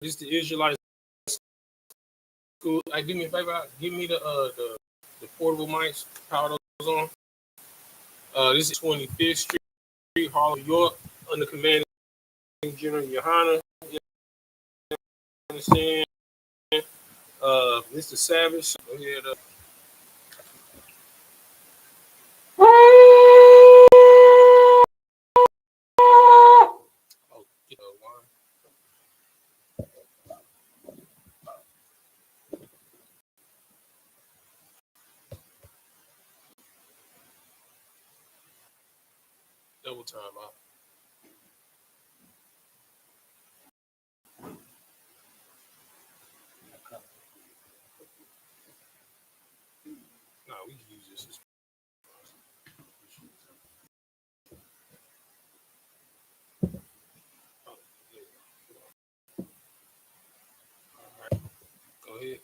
This is the Israelite school. Do me a favor. Give me the portable mics. Power those on. This is 25th Street, Harlem, New York, under command of General YAHANNA. You understand? Mr. Sabbath. Go ahead. Double time out. No, we can use this. Go ahead.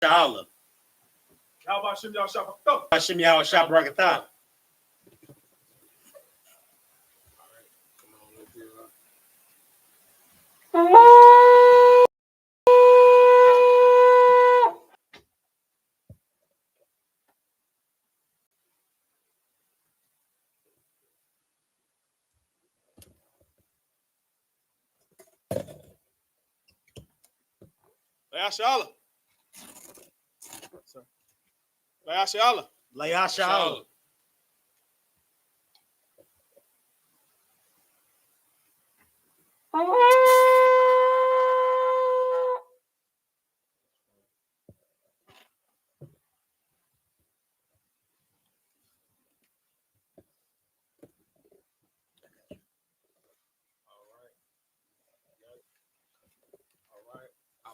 SHALAM. Hashem Yahushua Barakatah. Layashala. Layashala. Layashala.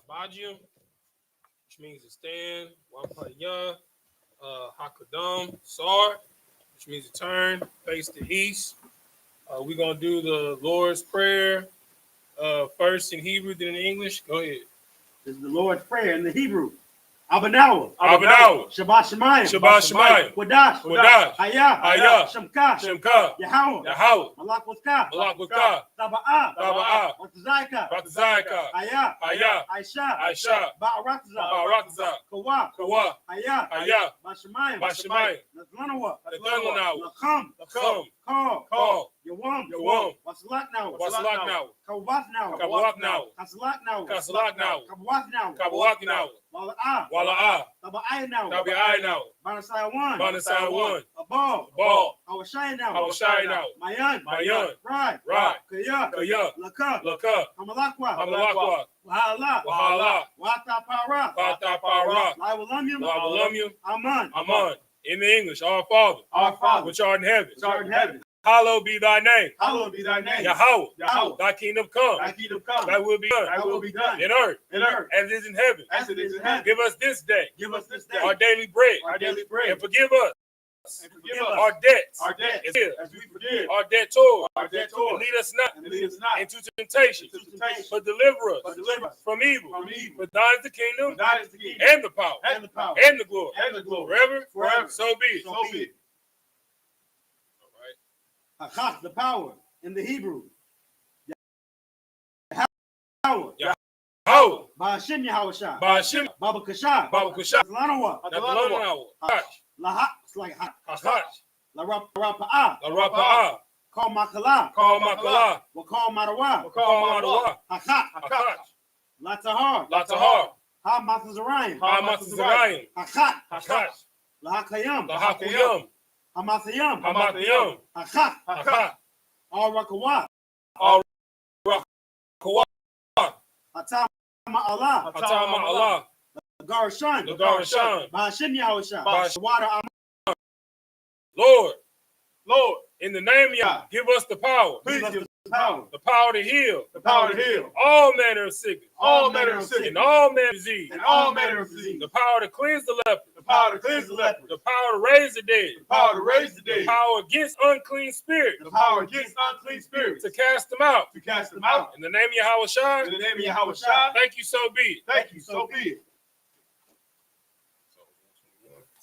Abajim, which means to stand. Wapaya, Hakadam, Sar, which means to turn, face the east. We're going to do the Lord's Prayer first in Hebrew, then in English. Go ahead. This is the Lord's Prayer in the Hebrew. Abanawa. Shabbat Shemayim. Wadash. I.S.U.P.K. Shemka. Yahweh. Malak Taba'ah. Batazayka. I.S.U.P.K. Ba'aratza. Kawa. Aya. Bashamayim. Nazlanawa. Lakam. Call. Yawam. Wasalaknawa. Kawaknawa. Kasalaknawa. Wala'ah. Tabi'aynawa. Banasai 1. Abal. Hawashaynawa. Mayan. Right. Kaya. Laka. Hamalakwa. Wahala. Watapara. Lawalumyum. Aman. In the English, our Father, which art in heaven. Hallowed be thy name. Yahweh. Thy kingdom come. Thy will be done. In earth. As it is in heaven. Give us this day. Our daily bread. And forgive us. Our debts. As we forgive our debtors. And lead us not into temptation. But deliver us from evil. For thine is the kingdom. And the power. And the glory. Forever. So be it. Achak, the power in the Hebrew. Yahweh. Ba'ashem Yahushua. Baba Kasha. Lanawa. Lahak, it's like hot. La Rapa'ah. Call Makala. Wakal Marawa. Hakak. Latahar. Ha Mathazarayim. Hakak. Lahakayam. Hamathayam. Hakak. Al Rakawat. Hatama Allah. The Garashan. Ba'ashem Yahushua. Water. Lord, in the name of Yah, give us the power. Please give us the power. The power to heal. All manner of sickness. And all manner of disease. The power to cleanse the leper. The power to raise the dead. The power against unclean spirits. To cast them out. In the name of Yahushua. Thank you, so be it.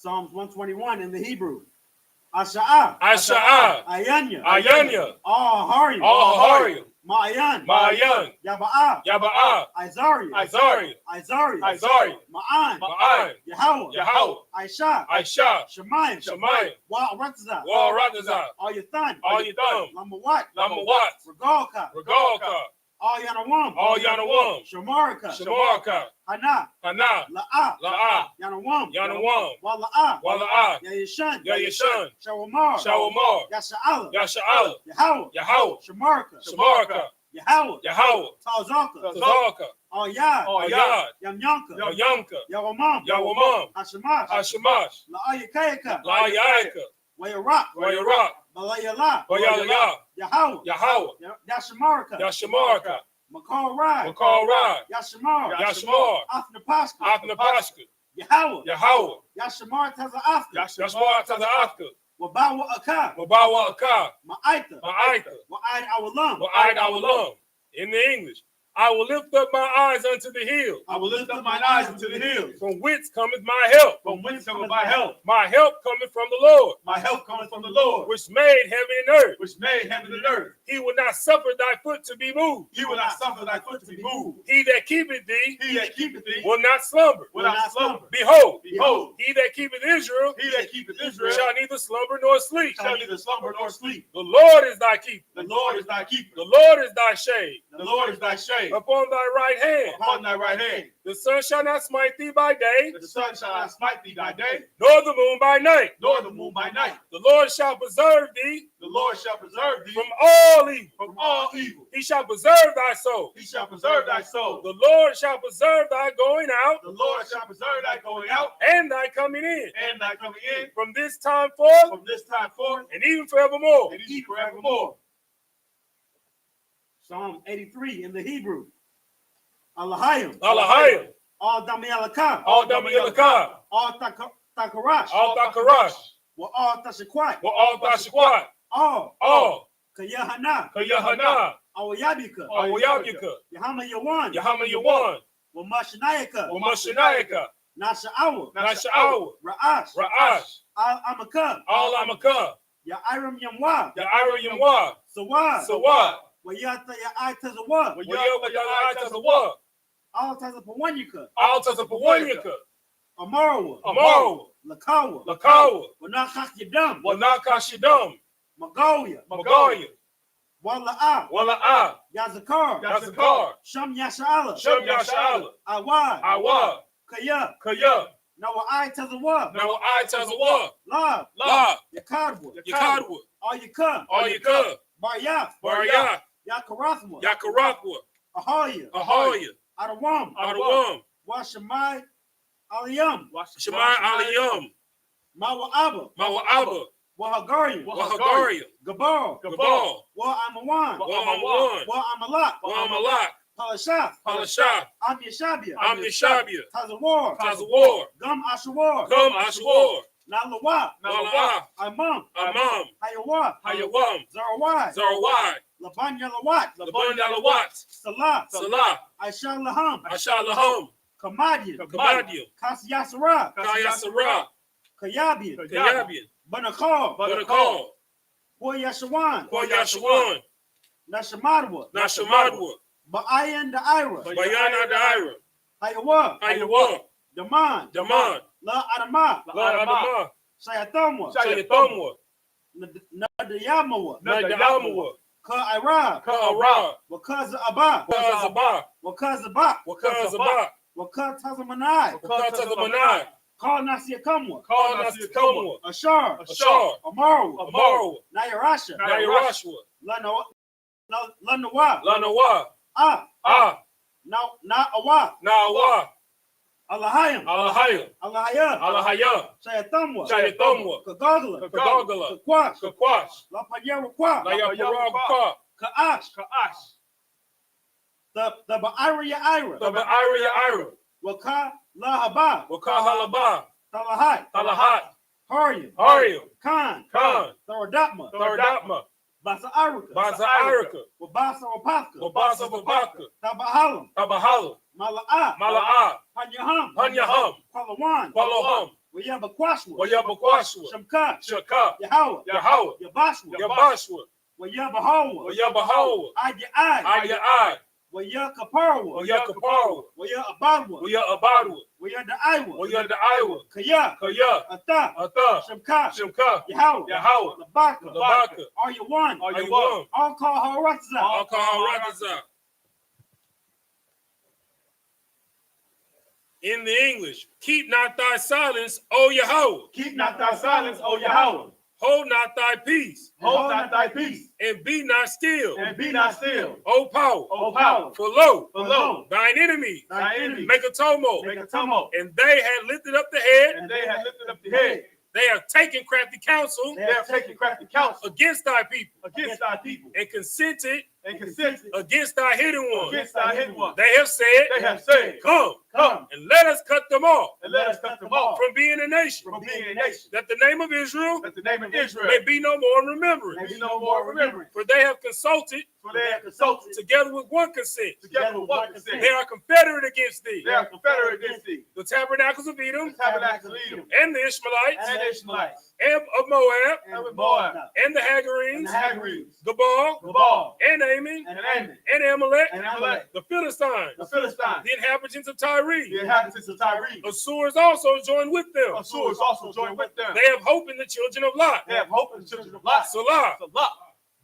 Psalms 121 in the Hebrew. Asha'a. Asha'a. Ayanya. Ayanya. Aharium. Aharium. Ma'ayan. Ma'ayan. Yaba'a. Yaba'a. Isarium. Isarium. Isarium. Isarium. Ma'an. Ma'an. Yahweh. Yahweh. Aisha. Aisha. Shemayim. Shemayim. Wa'aratza. Wa'aratza. Ayathan. Ayathan. Lamawat. Lamawat. Regalka. Regalka. Yanawam. Yanawam. Shamarka. Shamarka. Hana. Hana. La'a. La'a. Yanawam. Yanawam. Wala'a. Wala'a. Yayishan. Yayishan. Shawamar. Shawamar. Yasha'ala. Yasha'ala. Yahweh. Yahweh. Shamarka. Shamarka. Yahweh. Yahweh. Tazaka. Tazaka. Yad. Yad. Yamyanka. Yamyanka. Yawamam. Yawamam. Hashamash. Hashamash. La'ayakayaka. La'ayaka. Wayarak. Wayarak. Balayala. Bayala. Yahweh. Yahweh. Yashamarka. Yashamarka. Makal Rai. Makal Rai. Yashamar. Yashamar. Afnapaska. Afnapaska. Yahweh. Yahweh. Yashamar Taza'afka. Yashamar Taza'afka. Wabawa Aka. Wabawa Aka. Ma'aita. Ma'aita. Wa'aid Awalam. Wa'aid Awalam. In the English. I will lift up my eyes unto the hills. I will lift up mine eyes unto the hills. From whence cometh my help? From whence cometh my help? My help cometh from the Lord. My help cometh from the Lord, Which made heaven and earth. which made heaven and earth. He will not suffer thy foot to be moved. He will not suffer thy foot to be moved. He that keepeth thee He that keepeth thee will not slumber. will not slumber. Behold, Behold, he that keepeth Israel he that keepeth Israel shall neither slumber nor sleep. shall neither slumber nor sleep. The Lord is thy keeper. The Lord is thy keeper. The Lord is thy shade The Lord is thy shade upon thy right hand. upon thy right hand. The sun shall not smite thee by day, The sun shall not smite thee by day, nor the moon by night. nor the moon by night. The Lord shall preserve thee The Lord shall preserve thee from all evil. from all evil. He shall preserve thy soul. He shall preserve thy soul. The Lord shall preserve thy going out The Lord shall preserve thy going out and thy coming in and thy coming in from this time forth from this time forth and even forevermore. and even forevermore. Psalm 83 in the Hebrew. Alahayim. Alahayim. All Damialaka. All Damiyalaka. All Takarash. All Thakarash. All Tashakwat. All Thashakwat. All All Kayahana. Kayahana. Awayabika. Awayabika. Yahama Yawan. Yahama Yawan. Wamashanayaka. Wamashanayaka. Nasha'awa. Nasha'awa. Ra'ash. Ra'ash. Al-Amaka. All Amaka. Ya'iram Yamwa. Ya'ira Yamwa. Sawad. Sawad. Wayata Ya'itazawa. Wayatazawa. All Tazapawanyaka. All Tazapawanyaka. Amarawa. Amaru. Lakawa. Lakawa. Wanakak Yadam. Wanakashidam. Magoya. Magoya. Wala'a. Wala'a. Yazakar. Yazakar. Sham Yasha'ala. Shem Yasha'ala. Awad. Awad. Kaya. Kaya. Nawa'ai Tazawa. Now I Tazawa. Lab. La. Yakadwa. Yakadwa. All Yaka. All Yaka. Baryaf. Barya. Yakarathma. Yakarakwa. Ahoya. Ahoya. Adawam. Adawam. Washamai Aliyam. Shemai Aliyam. Mawa'aba. Mawa'aba. Wahagarian. Wahagaria. Gabal. Gabal. Wa'amawan. Wa'amawan. Wa'amalak. Wa'amalak. Palashaf. Palashah. Amyashabia. Amnishabia. Tazawar. Tazawar. Gum Ashawar. Gum Ashawar. Nalawa. Nalawa. Imam. Amam. Hayawa. Hayawam. Zarawai. Zarawai. Labanya Lawat. Laban Yalawat. Salah. Salah. Aisha Laham. Ashalaham. Kamadian. Kamadian. Kasyasara. Kayasara. Kayabian. Kayabian. Banakal. Banakal. Koyashawan. Koyashawan. Nashamadwa. Nashamadwa. Ba'ayan the Ira. Bayana Daira. Hayawa. Hayawa. Daman. Daman. La Adama. La Adama. Sayathamwa. Shayatamwa. Nadayamawa. Nadayamawa. Ka Ira. Ka'ara. Wakaza Abba. Kazaba. Wakaza Bak. Wakazaba. Wakatazamanai. Wakatazamanai. Call Nasiakamwa. Call Nasikamwa. Ashar. Ashar. Amaru. Amaru. Nayarasha. Nairashwa. Lanawa. Lanawa. Ah. Ah. Na'awa. Nawa. Alahayim. Alahaya. Alahaya. Alahaya. Sayathamwa. Shayatamwa. Kagagala. Kagagala. Kakwash. Kakwash. Lapanyara Kwa. Layaparagka. Ka'ash. Ka'ash. The Ba'ira Ira. The Ira Ira. Waka Lahaba. Wakahalaba. Talahat. Talahat. Haryam. Haryam. Khan. Khan. Thorodapma. Thorodapma. Basa Arika. Baza Arika. Wabasa Wapaka. Wabasa Babaka. Tabahalam. Tabahala. Mala'a. Mala'a. Panyaham. Panyaham. Palawan. Paloham. YAHANNA, YAHANNA, SHALAM, SHALAM, Yahweh, Yahweh, YAHANNA, Yabashua, YAHWH, Yabahawa, I.S.U.P.K, YAHANNA, Yahawa, YAHANNA, YAHABADWA, YAHANNA, YAHAIWA, Kaya, Kaya, Ata, Ata, SHALAM, Shimka, Yahweh, Yahweh, Labaka, Labaka, are you one? Are Are you you one? one? All call her Alcohol. In the English, keep not thy silence, O Yahweh. Keep not thy silence, O Yahweh. Hold not thy peace, Hold not thy peace, and be not still, and be not still, O power. O power. For lo, For lo, thine enemies thy enemies make a tumult, make a tumult, and they had lifted up the head. and they have lifted up the head. They have taken crafty counsel They have taken crafty counsel against thy people, against thy people, and consented and consented against thy hidden ones. against thy hidden one. They have said, They have said, come, come, and let us cut them off and let us cut them off from being a nation, from being a nation, that the name of Israel that the name of Israel may be no more in remembrance. may be no more remembered. For they have consulted For they have consulted together with one consent. together with one consent. They are confederate against thee, They are confederate against thee, the tabernacles of Edom, the tabernacles of Edom, and the Ishmaelites, and the Ishmaelites, and of Moab, and with Moab, and the and Hagarenes, the Hagarenes, Gabal, Gabal, and Ammon, and Ammon, and Amalek, and Amalek, the Philistines, the Philistines, the inhabitants of Tyre. the inhabitants of Tyre. Assurs also joined with them. Assurs also joined with them. They have hope in the children of Lot. They have hope in the children of Lot. Salah, Salah,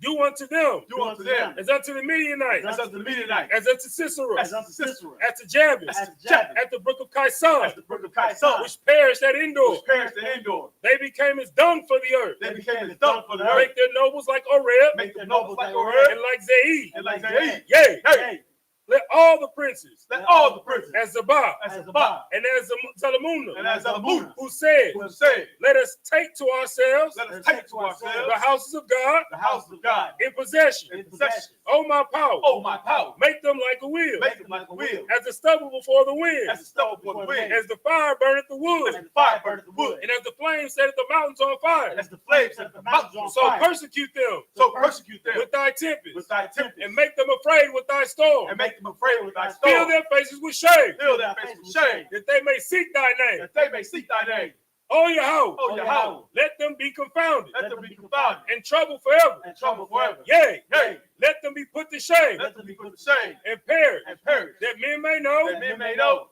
do unto them do unto them as unto the Midianites, as unto the Midianites, as unto Sisera, as unto Sisera, at the Jabez, As the Jabez, at the brook of Kaisan, as the brook of Kaisan, which perished at Endor. which perished at Endor. They became as dung for the earth. They became as dung for the earth. Make their nobles like Oreb Make them nobles like and Oreb like Zeid. and like Zaid. Yea, Hey, let all the princes, let all the princes, as Zabah as Sabbath, and as Zalamuna, and as Zalmunna, who said, who have said, let us take to ourselves let us take to the ourselves houses of God the house of God in possession. in possession. Oh, my power, Oh, my power, make them like a wheel, make them like a wheel, as the stubble before the wind, as the stubble before the wind, as the fire burneth the as wood, the fire burneth the wood, and as the flame setteth the mountains on fire. as the flames set the mountains on So fire. persecute them So persecute them with thy tempest, with thy tempest, and make them afraid with thy storm. and make them afraid with thy Fill storm. their faces with shame, Fill their face with shame, that they may seek thy name. that they may seek thy name. O Yahweh, Oh, Yahweh, let them be confounded let them be confounded and troubled forever. and troubled forever. Yea, Yea, let them be put to shame let them be put to shame and perish, and perish, that men may know that men may know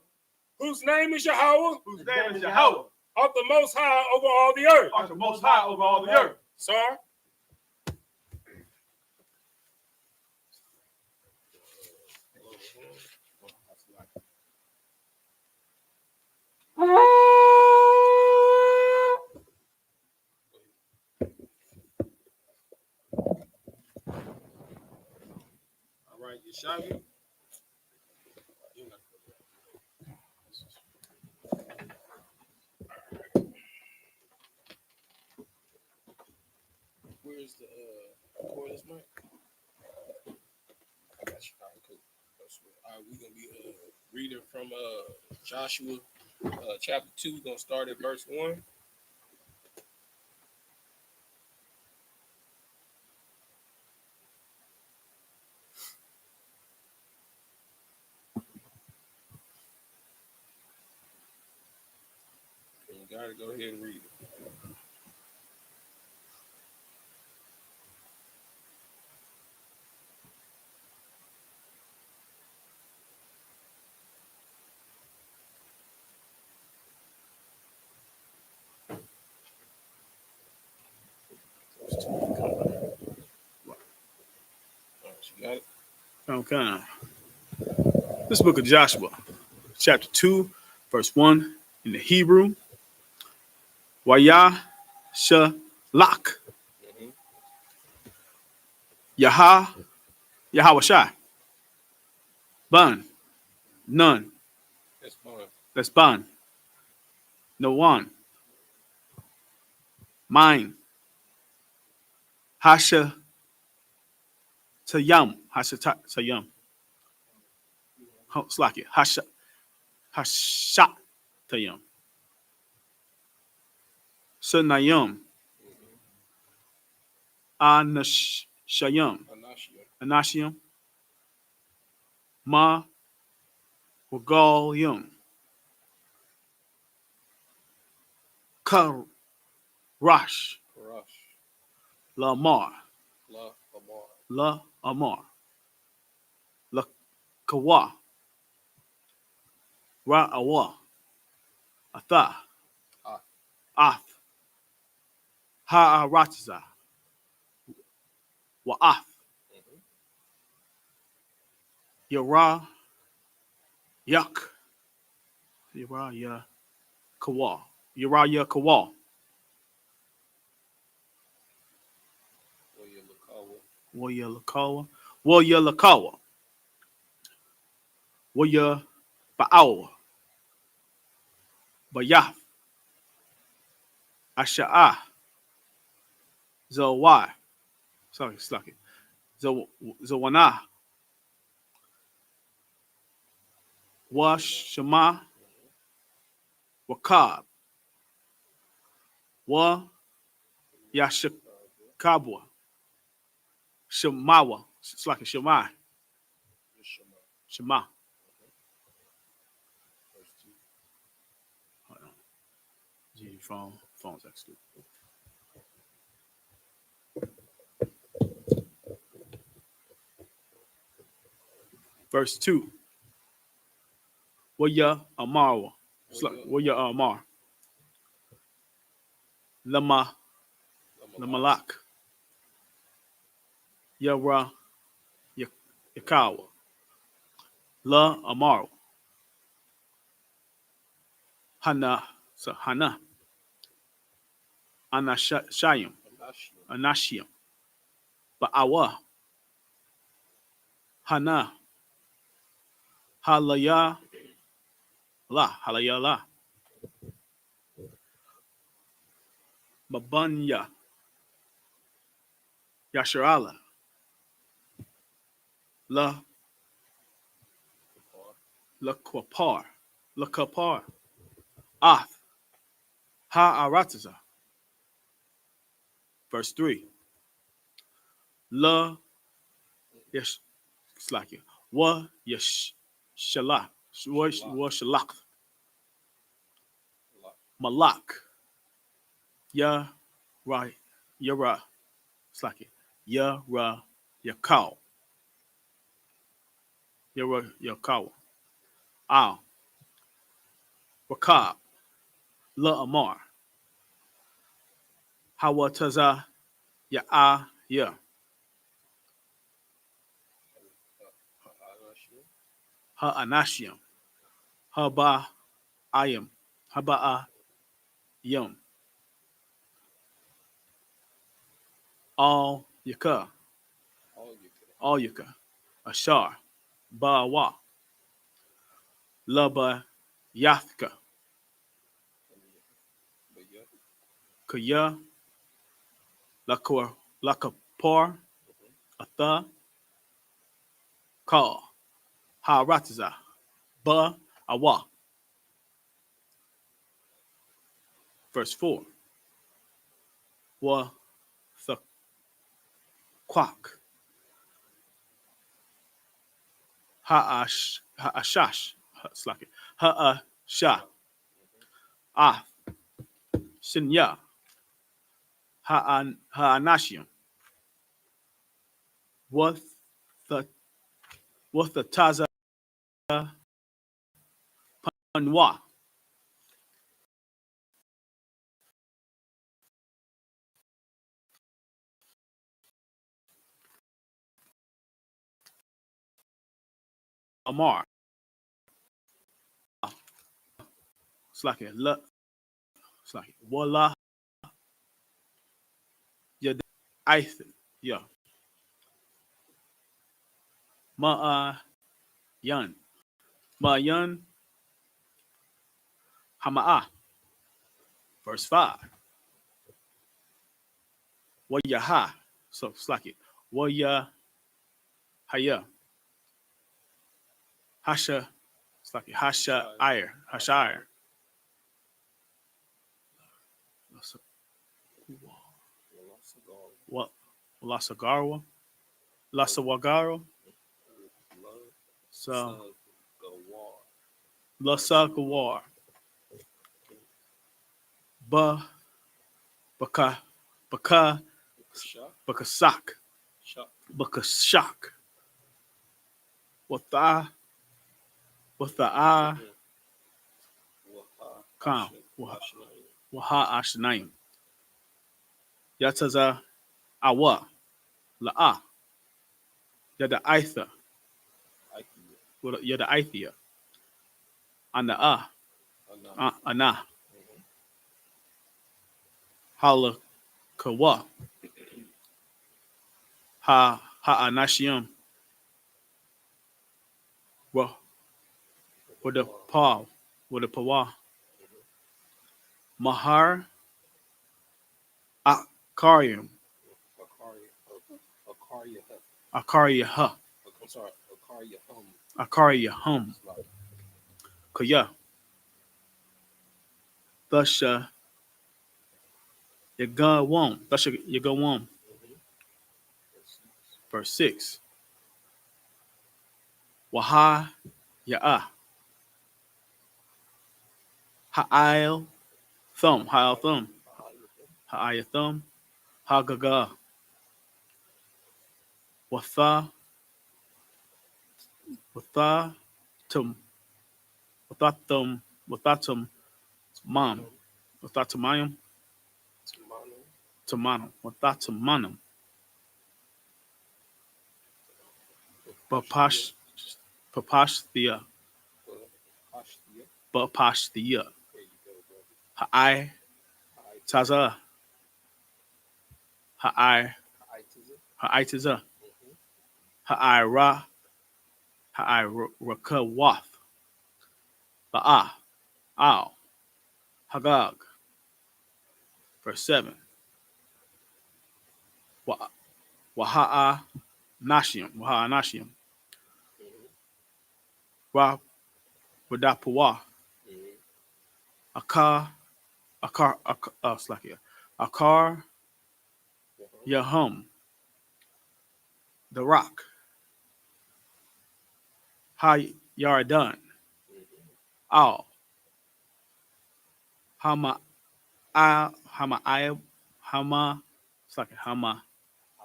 whose name is Yahweh, whose name is Yahweh, of the Most High over all the earth. are the most high over all the earth. Sir, all right, Yeshavi. Where's the cordless mic? I got you. All right, cool. All right, we're gonna be reading from Joshua chapter 2. We're gonna start at verse 1. You gotta go ahead and read it. You got it? Okay. This book of Joshua, chapter 2, verse 1 in the Hebrew. YAHANNA, Yahweh, Ban, none. That's fine. That's Ban. No one. Mine. Hasha Tayam. Hasha Tayam. Slack it. Hasha Tayam. Sanayam. Anashayam. Anashiyam. Ma Wagalyam. Karash. Rush. Lamar. La Amar. La Amar. La Kawa. Ra Awa. Atha. Ah. Ath. Ha Ratiza. Wa'ath. Yara. Yak. Yara Ya Kawa. Yara Ya Kawa. Waya Lakawa. Waya Lakawa. Waya Ba'awa. Bayath. Asha'ah. Zawai. Sorry, Slucky. Zawana. Wa Shema. Wakab. Wa Yashikabwa. Shemawa. Slucky. Shema. Shema. Hold on. Gee, phone's actually. Verse 2. Waya Amarwa. Waya Amar. Lama. Lamalak. Yara Yakawa. La Amar. Hana. So Hana. Anashayim. Anashim. Ba'awa. Hana. Halaya La. Halaya La. Mabanya. Yasharala. La. La Kwapar. La Kapar. Ath. Ha Aratiza. Verse 3. La. Yes. It's like it. Wa Yesh Shalak. Wa Shalak. Malak. Ya Ra Yara. It's like it. Ya Ra Yakao. Yara Yakao. Al. Wakab. La Amar. Hawataza Ya Ya. Ha Anashim. Haba Ayam. Haba Yum. All Yaka. All Yaka. Ashar. Bawa. Laba Yathka. Kaya. Lakapor. Atha. Ka. Ha Ratiza. Ba Awa. Verse 4. Wa the quack. Ashash. Slack it. Sha. Ah. Sinya. Anashim. What the Taza Panwa. Amar. Slack it. Slack it. Walla. Yad. Aithin. Yeah. Yan. Ma'yan. Hama'ah. Verse 5. Wayaha. So slack it. Waya Haya. Hasha. Slack it. Hasha Ire. Hasha Ire. What? Lasagarwa. Lasawagaro. So Lasagawar. Ba Baka Baka Bakasak Bakashak Watha Watha Kam Waha Ashnaim Yataza Awa La'a Yada Aitha Yada Aithia Ana Ana Hala Kawa Ha Anashiam Wa with the Pawa Mahar Akarium Akariyaha Akariyahum Kaya Thusha Yagawam Thusha Yagawam verse 6 Waha Ya'a Ha'il Thumb Ha'il Thumb Hagaga Watha Tum Wathatum Mam Wathatumayum Tamanum Wathatumanum Papashthia Papashthia Ha'ai Taza Ha'itiza Ha'ai Rakawath Ba'a Al Hagag verse 7 Waha'a Nashium Ra Wadapawa Akar Slakia Akar Yahum the rock Ha Yardan Al Hama Slakia Hama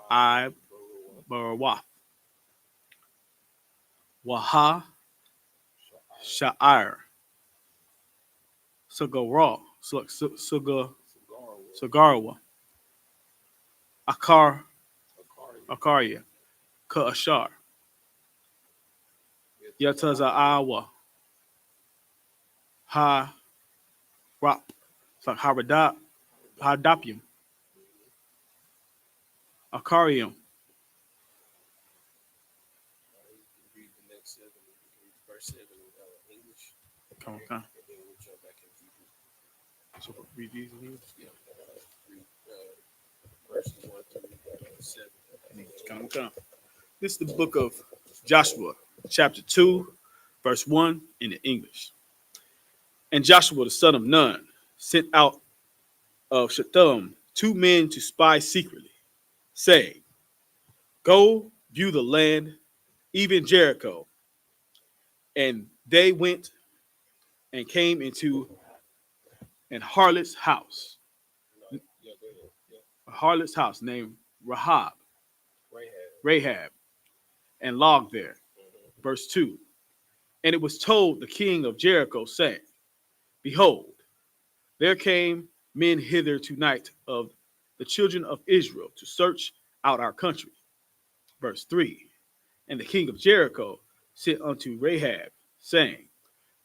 I Barawath Waha Sha'ir Sugarwa Sugarwa Akaria Ka'ashar Yataza Awa Ha Rap Hadapium Akarium Read the next 7, verse 7 English. Come on. And then we'll jump back into Hebrew. So read these in English. Yeah, read verses 1 through 7. Come. This is the book of Joshua, chapter 2, verse 1 in the English. And Joshua, the son of Nun, sent out of Shittim 2 men to spy secretly, saying, Go view the land, even Jericho. And they went and came into an harlot's house, Yeah, go ahead. Yeah. a harlot's house named Rahab, Rahab. and logged there. Verse 2. And it was told the king of Jericho, saying, Behold, there came men hither tonight of the children of Israel to search out our country. Verse 3. And the king of Jericho sent unto Rahab, saying,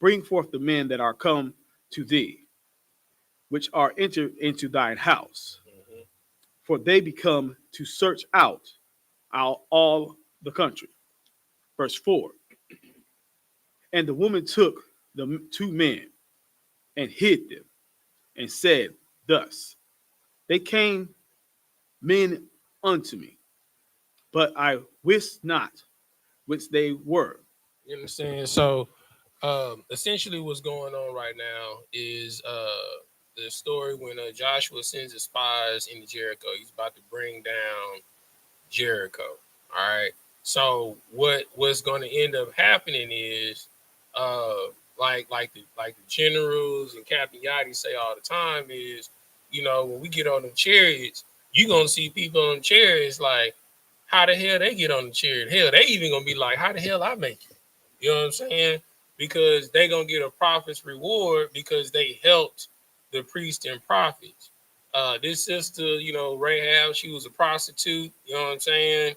Bring forth the men that are come to thee, which are entered into thine house, for they become to search out all the country. Verse 4. And the woman took the 2 men and hid them, and said thus, They came men unto me, but I wist not whence they were. You understand? So essentially what's going on right now is the story when Joshua sends his spies into Jericho. He's about to bring down Jericho. All right. So what's going to end up happening is like the generals and Captain Yachty say all the time is, when we get on them chariots, you gonna see people on them chariots like, how the hell they get on the chariot? Hell, they even gonna be like, how the hell I make it? You know what I'm saying? Because they gonna get a prophet's reward because they helped the priest and prophets. This sister, Rahab, she was a prostitute. You know what I'm saying?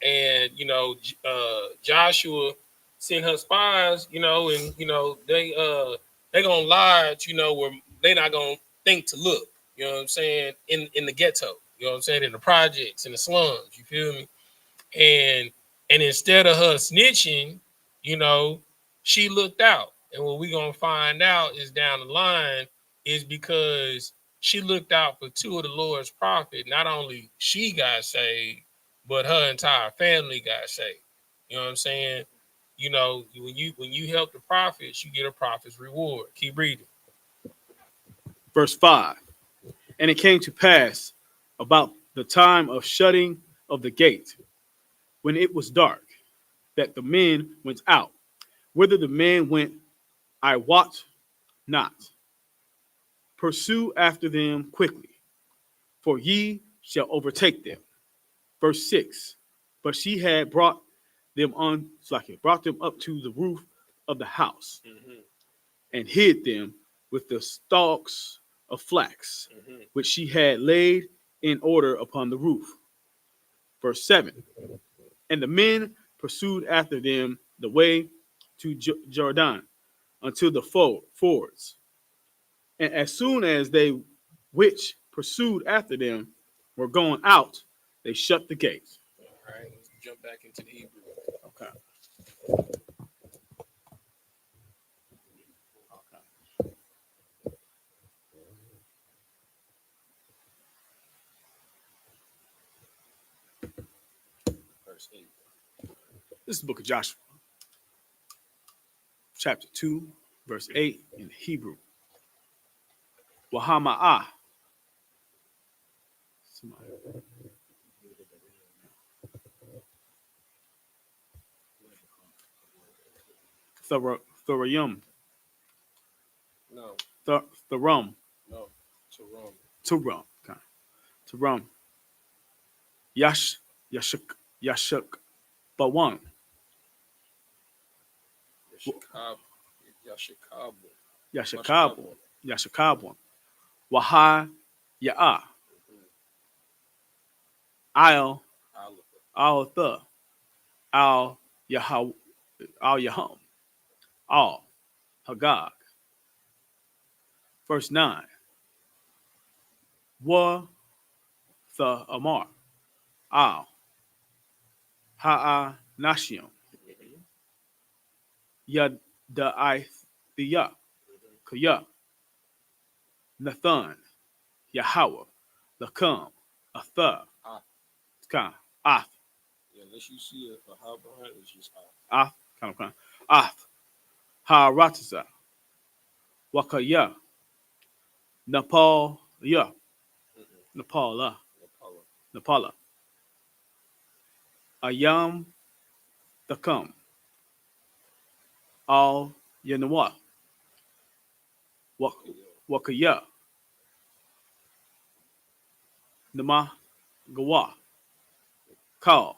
And Joshua sent her spies. And they gonna lie. Where they not gonna think to look. You know what I'm saying? In the ghetto. You know what I'm saying? In the projects, in the slums. You feel me? And instead of her snitching, she looked out. And what we're gonna find out is down the line is because she looked out for two of the Lord's prophets. Not only she got saved, but her entire family got saved. You know what I'm saying? When you help the prophets, you get a prophet's reward. Keep reading. Verse 5. And it came to pass about the time of shutting of the gate, when it was dark, that the men went out. Whither the men went, I wot not. Pursue after them quickly, for ye shall overtake them. Verse 6. But she had brought them up to the roof of the house, and hid them with the stalks of flax, which she had laid in order upon the roof. Verse 7. And the men pursued after them the way to Jordan until the fords. And as soon as they which pursued after them were gone out, they shut the gates. All right, let's jump back into the Hebrew. Okay. Verse 8. This is the book of Joshua, chapter 2, verse 8 in Hebrew. YAHANNA. Thuram. No. Thuram. No. Tarum. Turam. Okay. Turam. Yashuk. Bawan. Yashakabon. Waha Ya'a. Al the Al Yaham. Al Hagag. Verse 9. Wa the Amar. Al Ha'a Nashiam. Yad da Ithia. Kaya. Nathan. Yahweh. Lakam. Atha. Kind of Ath. Yeah, unless you see a how behind it's just Ath. Kind of. Ath. Ha-Ratiza. Wakaya. Nepal. Ya. Nepala. Nepala. Ayam. Takam. Al Yanawa. Wakaya. Nama Gawa. Kal.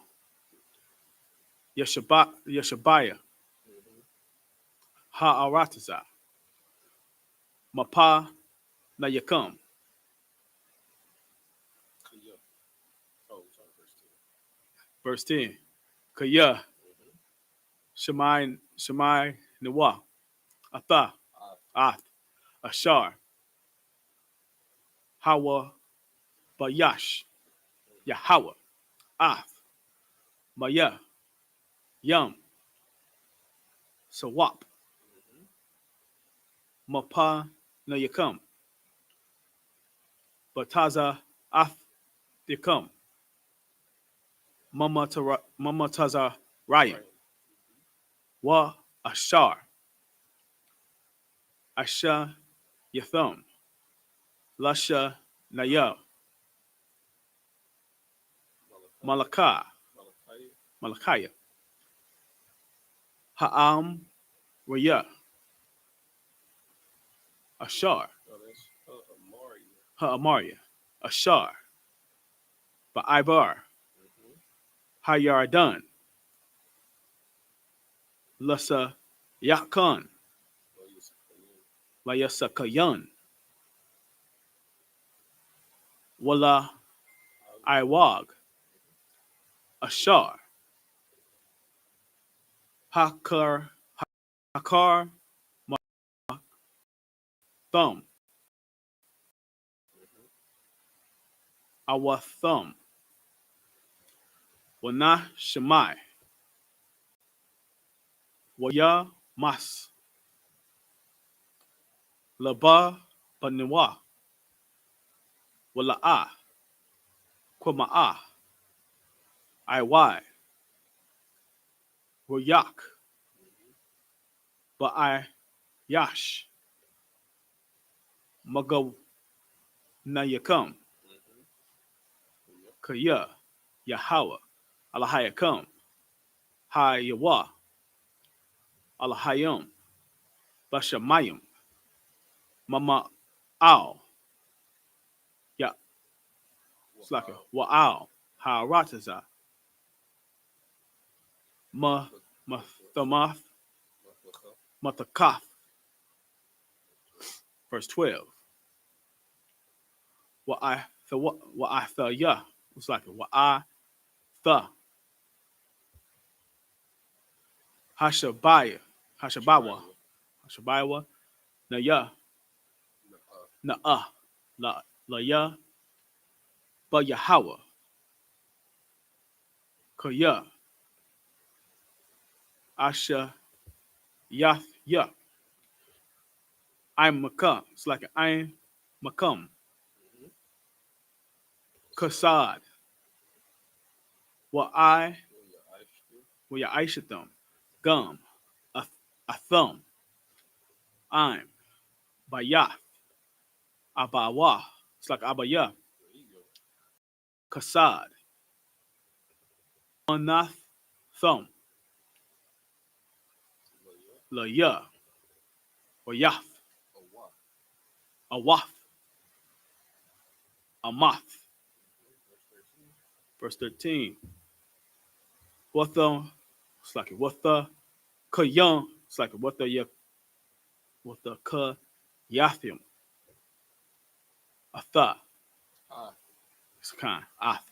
Yashabaya. Ha-Aratiza. Mapa Nayakam. Verse 10. Kaya. Shemai Nawa. Atha. Ath. Ashar. Hawa Bayash. Yahweh. Ath. Maya. Yum. Sawap. Mapa Nayakam. Bataza Ath Yakam. Mama Taza Ryan. Wa Ashar. Asha Yatham. Lasha Naya. Malakah. Malakaya. Ha'am Raya. Ashar, Oh, that's Amari. Ha'amaria, Ashar, Ba'ibar, Hayardan, Lasa Yakan, Layasakayan, Wala Iwag, Ashar, Hakar, Thumb, Awathum, Wana Shemai, Waya Mas, Laba Baniwa, Wala'a, Kwama'a, Iy, Wayak, Ba'i Yash, Magaw Nayakam, Kaya, Yahawa, Alahayakam, Hayawa, Alahayam, Bashamayim, Mama Al, Ya Slaka, Wa'al, Harataza, Mathamath, Matakath. Verse 12. Wa'athaya. It's like Wa'atha. Hashabaya. Hashabawa. Naya. Na'ah. Laya. Bayahawa. Kaya. Asha. Yath. Ya. I'm Makam. It's like I'm Makam. Kasad. Wa'ai. Wa'aishatham. Gum. A thumb. I'm. Bayath. Abawa. It's like Abaya. Kasad. Manath. Thumb. Laya. Wayath. Awath. Amath. Verse 13. What the? It's like what the? Kayam. It's like what the? What the? Ka. Yathim. Atha. It's kind. Ath.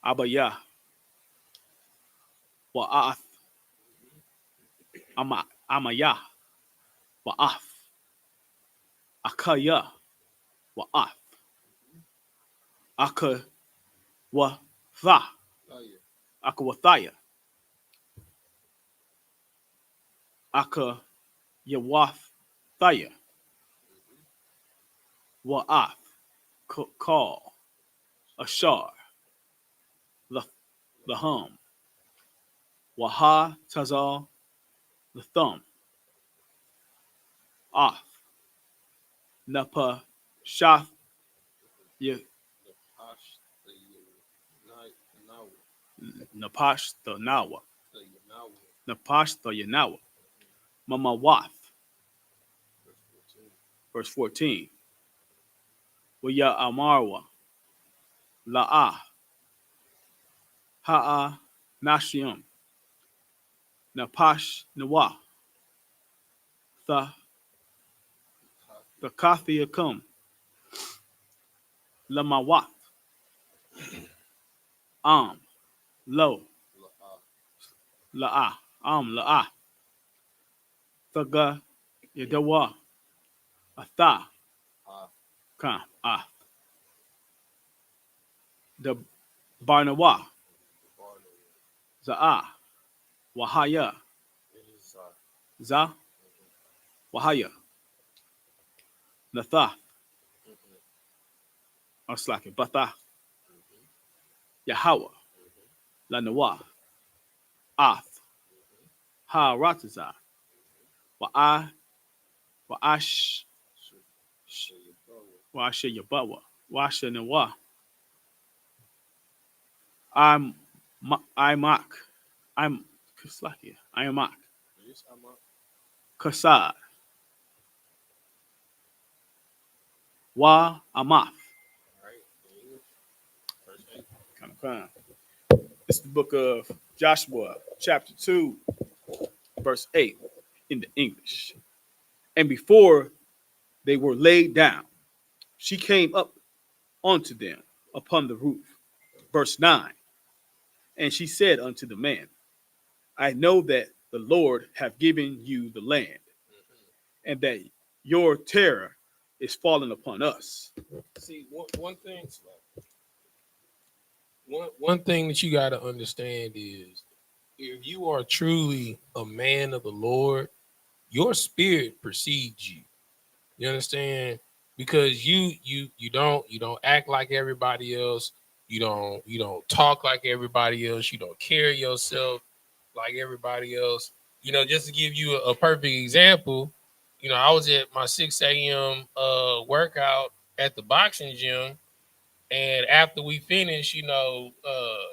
Abaya. Wa'ath. Amaya. Wa'ath. Akaya. Wa'ath. Aka. Watha. Akawathaya. Aka. Yawathaya. Wa'ath. Call. Ashar. The hum. Waha Tazal, the thumb. Off. Napa Shath Napash the Nawa. Napash the Yanawa. Mama Wath. Verse 14. Waya Amarwa. La'ah. Ha'a Nashium. Napash Nawa. The Kathia come. Lamawat. Lo. La'ah. La'ah. Thaga Yadawa. Atha. Kam. The Barnawa. Za'ah. Wahaya. Za. Wahaya. Natha. Or slack it. Batha. Yahawa. Lanawa. Ath. Ha Rataza. Wa'ash. Wa'asha Yabawa. Wa'asha Nawa. I'm Kasad. YAHANNA. Right. Kind. It's the book of Joshua, chapter 2, verse 8 in the English. And before they were laid down, she came up unto them upon the roof. Verse 9. And she said unto the man, I know that the Lord hath given you the land, and that your terror is fallen upon us. See, one thing that you got to understand is, if you are truly a man of the Lord, your spirit precedes you. You understand? Because you don't act like everybody else. You don't talk like everybody else. You don't carry yourself like everybody else. Just to give you a perfect example, I was at my 6 a.m. Workout at the boxing gym, and after we finished,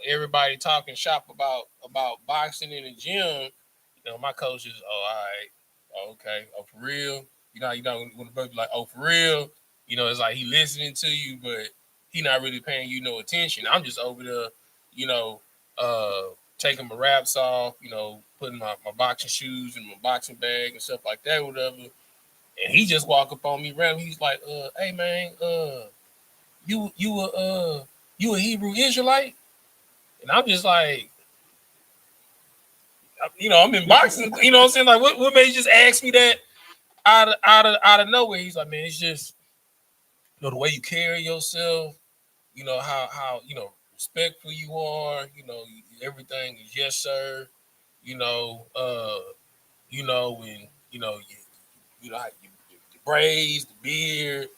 everybody talking shop about boxing in the gym. My coach is, oh, all right, oh, okay, oh, for real. When the brother be like, oh, for real, it's like he listening to you, but he not really paying you no attention. I'm just over there, you know, uh, taking my wraps off, putting my boxing shoes in my boxing bag and stuff like that, whatever. And he just walk up on me random. He's like, hey man, you a Hebrew Israelite? And I'm just like, I'm in boxing. You know what I'm saying? Like, what made you just ask me that out of nowhere? He's like, man, it's just the way you carry yourself. How respectful you are. Everything is yes sir. When how you braids, the beard,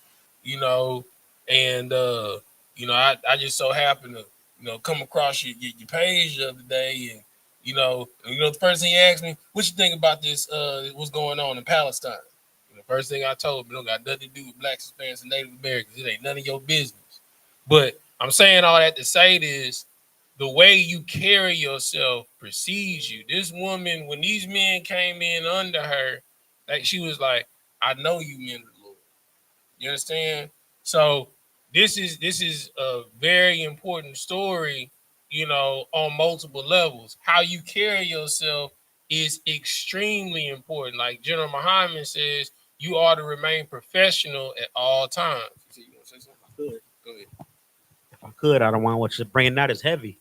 you know, and I just so happened to come across your page the other day, and the first thing he asked me, what you think about this? What's going on in Palestine? The first thing I told him, it don't got nothing to do with blacks, Hispanics, and Native Americans. It ain't none of your business. But I'm saying all that to say this: the way you carry yourself precedes you. This woman, when these men came in under her, like she was like, I know you men of the Lord. You understand? So this is a very important story, on multiple levels. How you carry yourself is extremely important. Like General Muhammad says, you ought to remain professional at all times. You want to say something? Go ahead. If I could, I don't want what you're bringing out is heavy,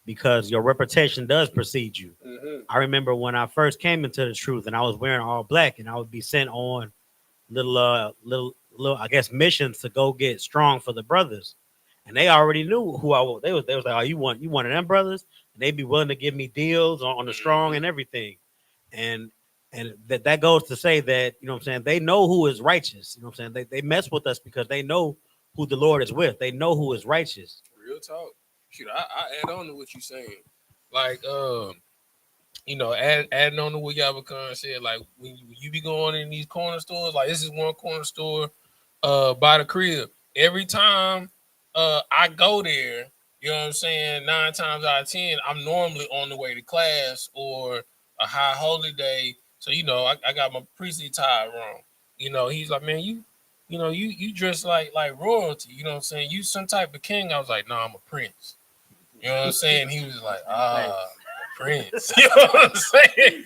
because your reputation does precede you. Mm-hmm. I remember when I first came into the truth and I was wearing all black, and I would be sent on little, I guess, missions to go get strong for the brothers. And they already knew who I was. They was like, oh, you one of them brothers? And they'd be willing to give me deals on the strong and everything. And that goes to say that, what I'm saying, they know who is righteous. What I'm saying? They mess with us because they know who the Lord is with. They know who is righteous. Real talk. Shoot, I add on to what you're saying. Like, adding on to what YAHANNA said, like when you be going in these corner stores, like this is one corner store by the crib. Every time I go there, you know what I'm saying, 9 times out of 10, I'm normally on the way to class or a high holy day. So, I got my priestly tie wrong. He's like, man, you dress like royalty, you know what I'm saying? You some type of king. I was like, no, I'm a prince. You know what I'm saying? He was like, Prince. You know what I'm saying?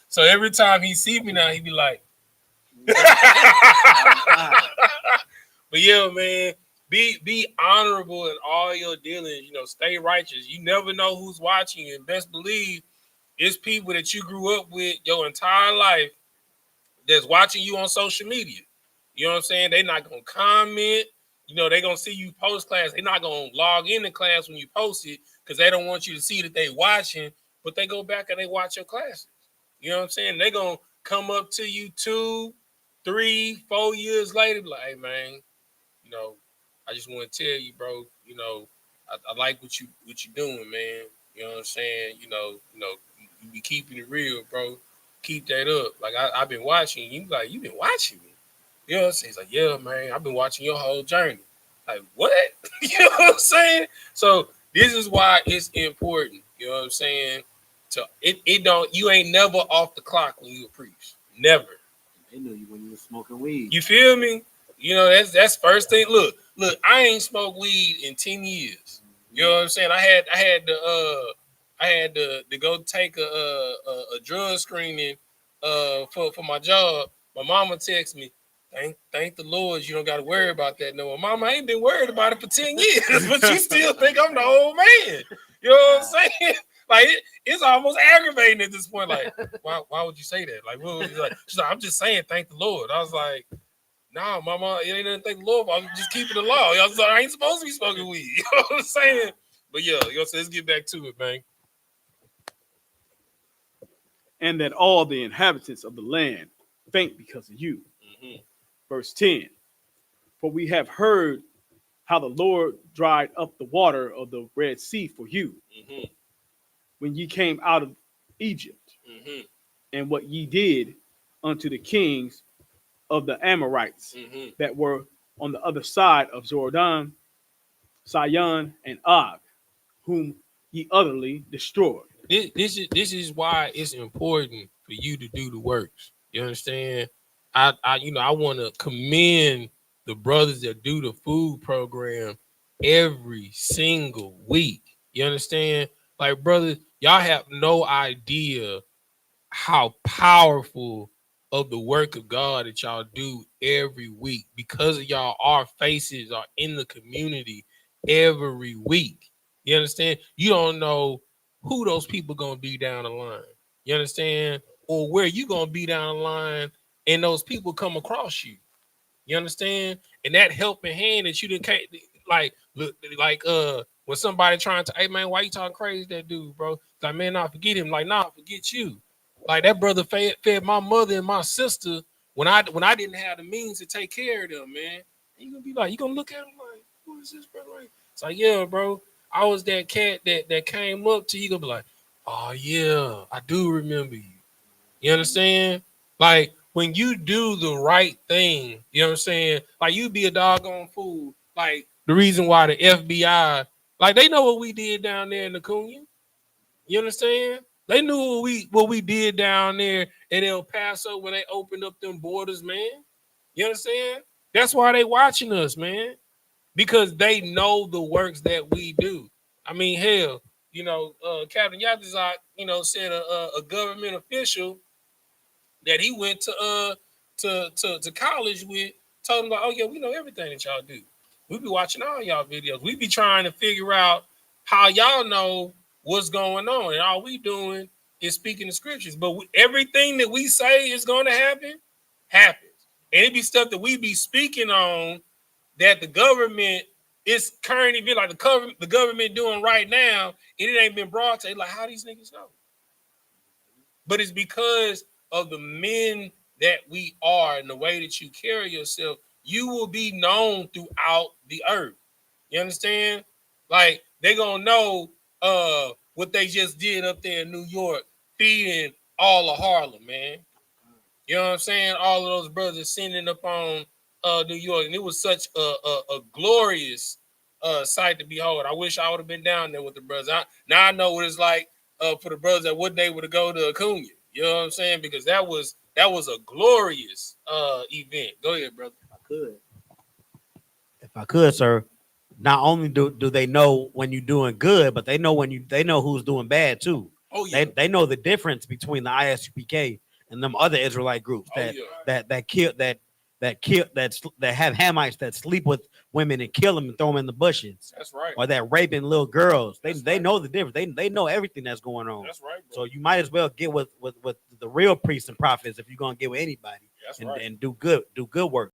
So every time he see me now, he be like, but yeah, man, be honorable in all your dealings. Stay righteous. You never know who's watching you. And best believe it's people that you grew up with your entire life that's watching you on social media. You know what I'm saying? They're not gonna comment. They're gonna see you post class. They're not gonna log into class when you post it because they don't want you to see that they watching, but they go back and they watch your classes. You know what I'm saying? They're gonna come up to you 2, 3, 4 years later, be like, hey man, I just want to tell you, bro, I like what you're doing, man. You know what I'm saying? You be keeping it real, bro. Keep that up. Like I've been watching you. Like, you've been watching me. You know what I'm saying? He's like, yeah, man, I've been watching your whole journey. Like, what? You know what I'm saying? So this is why it's important. You know what I'm saying? So you ain't never off the clock when you a priest. Never. They knew you when you were smoking weed. You feel me? You know, that's first thing. Look, I ain't smoked weed in 10 years. You know what I'm saying? I had to go take a drug screening for my job. My mama texted me, thank the Lord you don't got to worry about that no more. Mama, I ain't been worried about it for 10 years, but you still think I'm the old man. You know what I'm saying? Like it's almost aggravating at this point. Like, why would you say that? Like, what was like? She's like, I'm just saying, thank the Lord. I was like, nah, mama, it ain't nothing to thank the Lord for. I'm just keeping the law. I was like, I ain't supposed to be smoking weed. You know what I'm saying? But yeah, you know, so let's get back to it, man. And that all the inhabitants of the land faint because of you. Mm-hmm. Verse 10. For we have heard how the Lord dried up the water of the Red Sea for you Mm-hmm. when ye came out of Egypt, Mm-hmm. and what ye did unto the kings of the Amorites Mm-hmm. that were on the other side of Jordan, Sion, and Og, whom ye utterly destroyed. This is why it's important for you to do the works. You understand? I want to commend the brothers that do the food program every single week. You understand? Like, brothers, y'all have no idea how powerful of the work of God that y'all do every week, because of y'all, our faces are in the community every week. You understand? You don't know who those people gonna be down the line. You understand? Or where you gonna be down the line and those people come across you. You understand? And that helping hand that you didn't like when somebody trying to, hey man, why you talking crazy to that dude, bro? Like, man, nah, forget him. Like, nah, forget you. Like, that brother fed my mother and my sister when I didn't have the means to take care of them, man. And you gonna be like, you gonna look at him like, who is this brother? Like, it's like, yeah, bro, I was that cat that came up to you. Gonna be like, oh yeah, I do remember you. You understand? Like, when you do the right thing, you know what I'm saying? Like, you be a doggone fool. Like, the reason why the FBI, like, they know what we did down there in the Cunha. You understand? They knew what we did down there in El Paso when they opened up them borders, man. You understand? That's why they watching us, man. Because they know the works that we do. I mean, hell, Captain Yatazak, said a government official that he went to college with told him, like, oh yeah, we know everything that y'all do. We be watching all y'all videos. We be trying to figure out how y'all know what's going on, and all we doing is speaking the scriptures. But everything that we say is going to happen happens, and it be stuff that we be speaking on that the government is currently be like the government doing right now, and it ain't been brought to. Like, how these niggas know? But it's because of the men that we are and the way that you carry yourself. You will be known throughout the earth. You understand? Like, they gonna know what they just did up there in New York, feeding all of Harlem, man. You know what I'm saying? All of those brothers sending up on New York, and it was such a glorious sight to behold. I wish I would have been down there with the brothers. Now I know what it's like for the brothers that wasn't able to go to Acuna. You know what I'm saying? Because that was a glorious event. Go ahead, brother. If I could, sir. Not only do they know when you're doing good, but they know who's doing bad too. Oh yeah. They know the difference between the I.S.U.P.K and them other Israelite groups that have Hamites that sleep with women and kill them and throw them in the bushes. That's right. Or that raping little girls. They right. know the difference. They know everything that's going on. That's right, bro. So you might as well get with the real priests and prophets if you're gonna get with anybody. That's and, right. and do good work.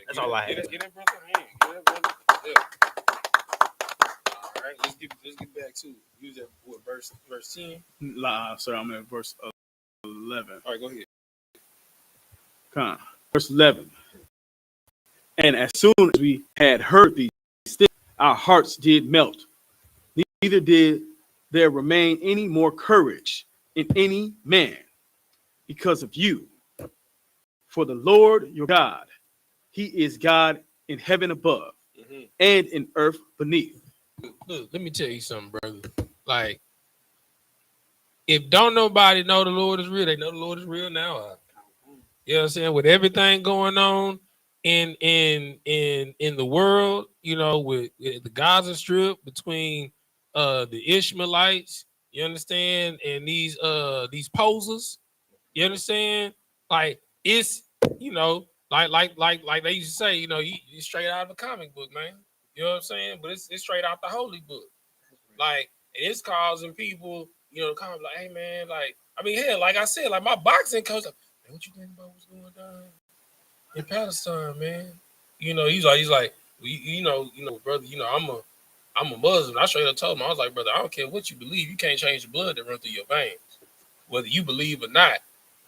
That's all I have. Get that brother hand. Get that brother. Yeah. All right, let's get back to it. Use that verse 10. Sir, I'm at verse 11. All right, go ahead. Come on. Verse 11. And as soon as we had heard these things, our hearts did melt. Neither did there remain any more courage in any man because of you. For the Lord your God, he is God in heaven above and in earth beneath. Look, let me tell you something, brother. Like, if don't nobody know the Lord is real, they know the Lord is real now. You know what I'm saying? With everything going on in the world, you know, with the Gaza Strip between the Ishmaelites, you understand, and these posers, you understand? Like it's, you know, like they used to say, you know, you straight out of a comic book, man. You know what I'm saying? But it's straight out the holy book. Like, and it's causing people, you know, kind of like, hey man, like, I mean, hell, like I said, like my boxing coach, like, man, what you think about what's going on in Palestine, man? You know, he's like, well, you know, brother, you know, I'm a Muslim. I straight up told him, I was like, brother, I don't care what you believe, you can't change the blood that runs through your veins, whether you believe or not.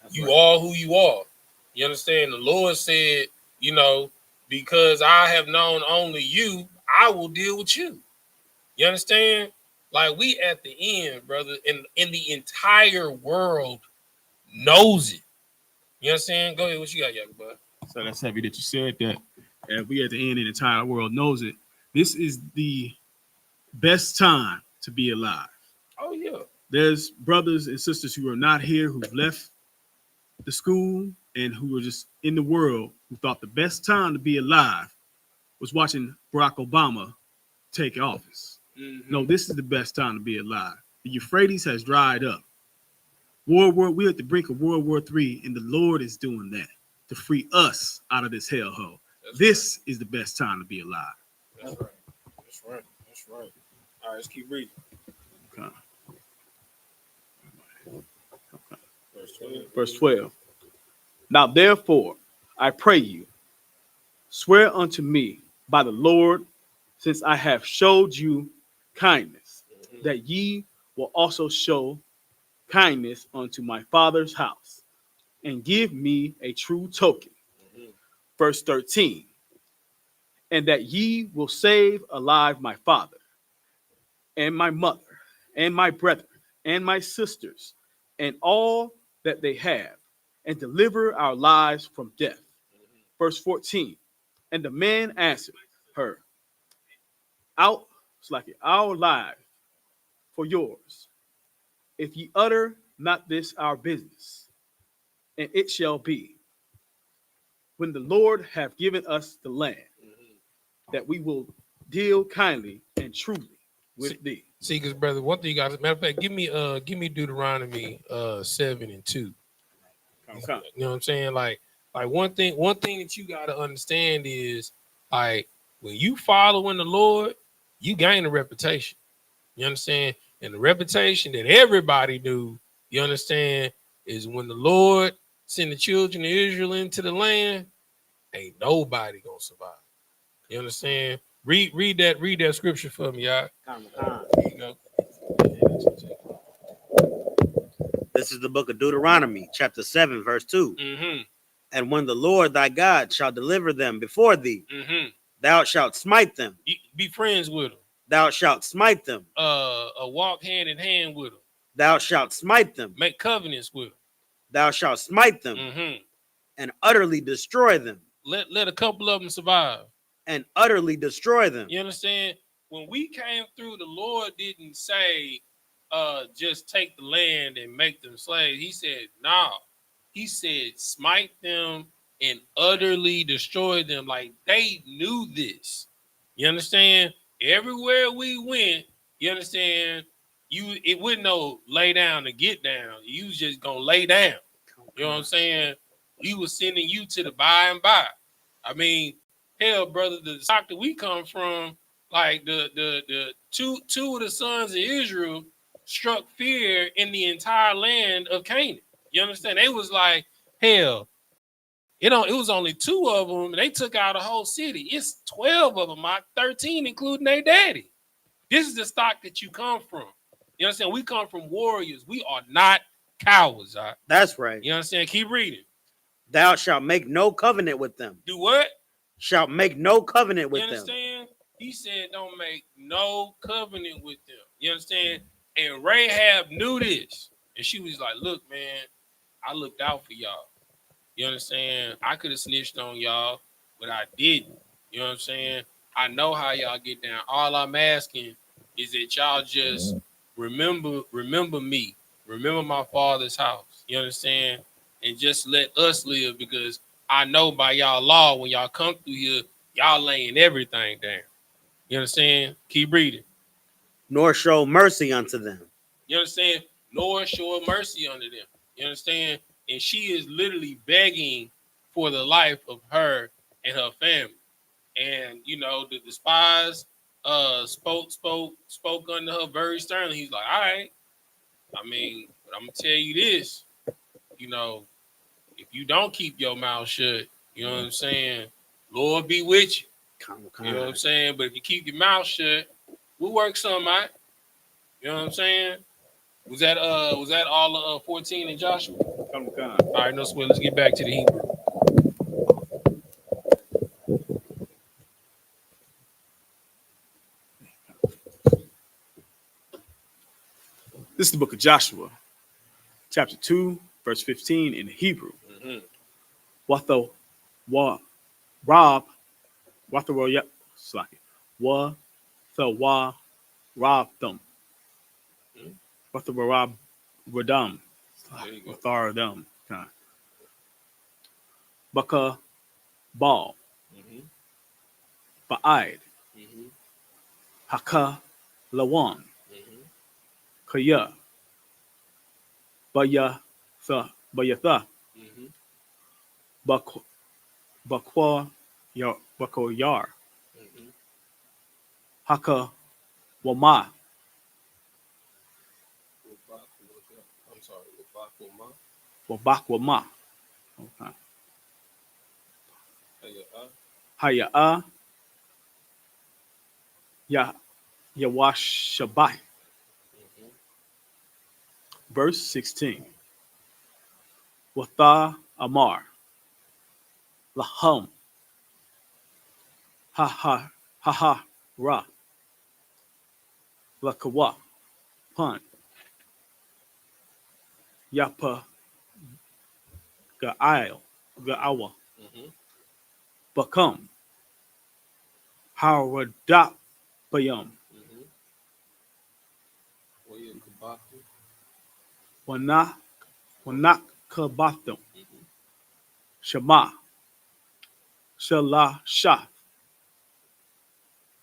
That's you right. Are who you are. You understand? The Lord said, you know, because I have known only you, I will deal with you. You understand? Like we at the end, brother, and the entire world knows it. You understand? Go ahead. What you got, Yaga, bud? So that's heavy that you said that. And we at the end, and the entire world knows it. This is the best time to be alive. Oh yeah. There's brothers and sisters who are not here, who've left the school, and who are just in the world, who thought the best time to be alive was watching Barack Obama take office. Mm-hmm. No, this is the best time to be alive. The Euphrates has dried up. We're at the brink of World War III, and the Lord is doing that to free us out of this hellhole. This is the best time to be alive. That's right. That's right. That's right. All right, let's keep reading. Okay. Verse 12. Verse 12. Now therefore, I pray you, swear unto me by the Lord, since I have showed you kindness, that ye will also show kindness unto my father's house, and give me a true token. Verse 13. And that ye will save alive my father, and my mother, and my brethren, and my sisters, and all that they have, and deliver our lives from death. Verse 14. And the man answered her, our life for yours, if ye utter not this our business. And it shall be, when the Lord have given us the land, that we will deal kindly and truly with thee. See, because brother, one thing you got. Matter of fact, give me Deuteronomy 7 and 2. Okay. You know what I'm saying? Like one thing that you got to understand is, like, when you following the Lord, you gain a reputation. You understand? And the reputation that everybody knew, you understand, is when the Lord sent the children of Israel into the land, ain't nobody gonna survive. You understand? Read that scripture for me, y'all. Here you go. This is the book of Deuteronomy, chapter 7, verse 2. Mm-hmm. And when the Lord thy God shall deliver them before thee, thou shalt smite them. You be friends with them. Thou shalt smite them. Walk hand in hand with them. Thou shalt smite them. Make covenants with them. Thou shalt smite them, and utterly destroy them. Let a couple of them survive. And utterly destroy them. You understand? When we came through, the Lord didn't say, just take the land and make them slaves. He said, no. He said, smite them and utterly destroy them. Like, they knew this. You understand? Everywhere we went, you understand, it wouldn't no lay down to get down. You was just gonna lay down. You know what I'm saying? He was sending you to the by and by. I mean, hell, brother, the stock that we come from, like the two of the sons of Israel struck fear in the entire land of Canaan. You understand? They was like, hell, it was only 2 of them, and they took out a whole city. It's 12 of them, 13 including their daddy. This is the stock that you come from. You understand? We come from warriors. We are not cowards. Right? That's right. You understand? Keep reading. Thou shalt make no covenant with them. Do what? Shalt make no covenant with them. You understand? He said don't make no covenant with them. You understand? And Rahab knew this. And she was like, look, man, I looked out for y'all. You understand? I could have snitched on y'all, but I didn't. You know what I'm saying? I know how y'all get down. All I'm asking is that y'all just remember me. Remember my father's house. You understand? and just let us live, because I know by y'all law, when y'all come through here, y'all laying everything down. You understand? Keep reading. Nor show mercy unto them. You understand? Nor show mercy unto them. You understand? And she is literally begging for the life of her and her family. And you know, the spies spoke unto her very sternly. He's like, all right, I mean, but I'm gonna tell you this, you know, if you don't keep your mouth shut, you know what I'm saying, Lord be with you. You know what I'm saying? But if you keep your mouth shut, we'll work something out. You know what I'm saying? Was that all of 14 in Joshua? All right, no sweat. Let's get back to the Hebrew. This is the book of Joshua, chapter 2, verse 15 in Hebrew. Mm-hmm. Watho wa rob watho wa ya slaki. Wa the wa rob them. Watho wa rob radam. Wathar them. Baka ball. Mm-hmm. Ba'id. Mm-hmm. Haka lawan. Mm-hmm. Kaya. Bayatha. Mm-hmm. Bakwa yar. Mm-hmm. Haka wama. I'm sorry, Wabakuma. Wabakwama. Okay. Haya ya Yawashabai. Mm-hmm. Verse 16. Watha Amar. Lahum. Ha ra. Lakawa. Pun. Yapa Ga'awa. Mm-hmm. Bakum. Haradap Bayum. Mm-hmm. Wayakubaku. Wanak Kabathum. Mm-hmm. Shema. Shala Shah.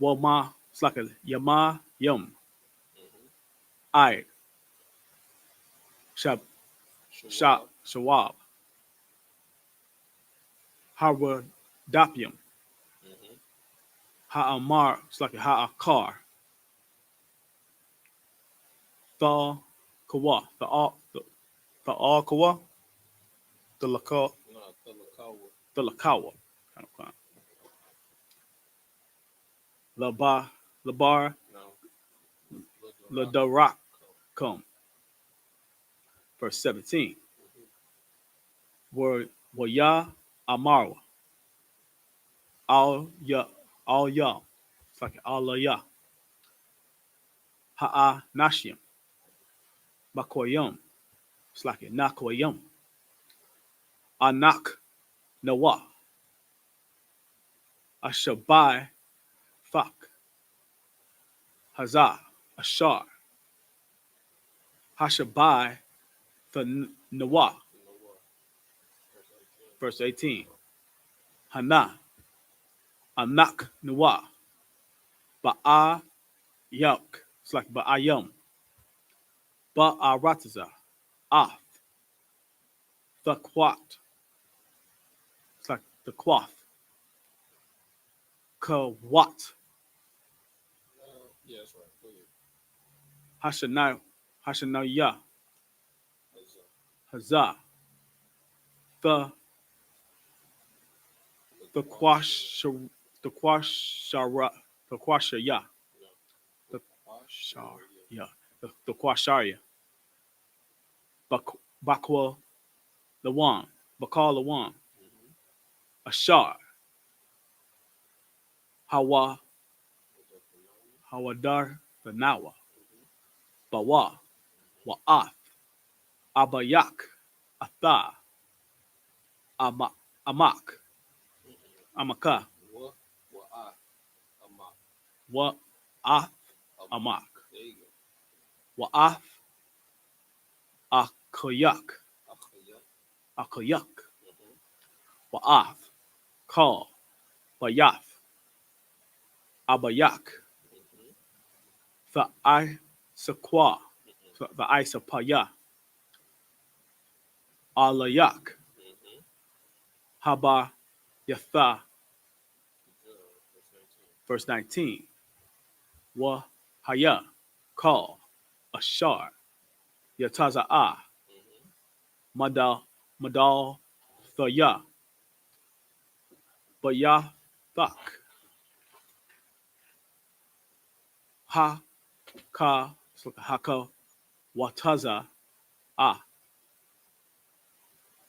Wama. It's like a Yama Yum. Mm-hmm. I. Shab. Shawab. Shawab. Haradapium. Mm-hmm. Ha'amar. It's like a Ha'akar. The Kawa. The All Kawa. The Lakawa. No, Telakawa. The Lakawa. Labar. No. Ladarak. Come. Verse 17. Word Waya Amarwa. All ya. It's like Allah ya. Ha'a Nashim. Bakoyum. It's like a Nakoyum. Anak Nawa. Ashabai Fak. Hazah. Ashar. Hashabai the Nawa. Verse 18. Hana. Anak Nawa. Ba'a Yuk. It's like Ba'ayum. Ba'arataza. Ath. The Quat. It's like the Quath. Kawat. Yeah, that's right. Go ahead. Hashanaya. Hazah. The Quash. The Quashara. The Quashaya. The Shar. Yeah. The Quasharia. Bakwa Lawan. Bakal Lawan. Ashar. Hawa. Hawadar the Nawa. Bawa. Wa'ath. Abayak. Atha. Amak. Amaka. Wa'ath. Amak. There you go. Wa'ath. Akoyak. Akoyak, Wa'ath, Kal, Bayath, Abayak, the I.S.U.K, the I.S.U.P.K, Alayak, Haba Yatha, verse 19, Wahaya, Kal, Ashar, Yataza'ah, Madal, Thaya, Bayathak, Haka, Wataza,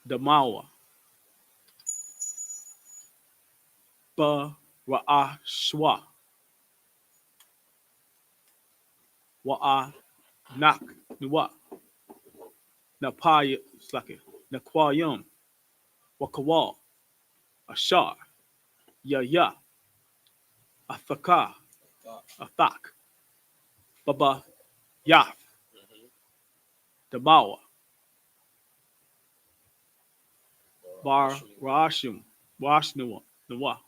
Damawa, Ra'ashwa, Nak, Nuwa, Napaya, Nakwayum, Wakawal, Ashar, Ya, Athaka, Athak, Baba, Yaf, Damawa, Bar Rashum, Washnua, Nuwa,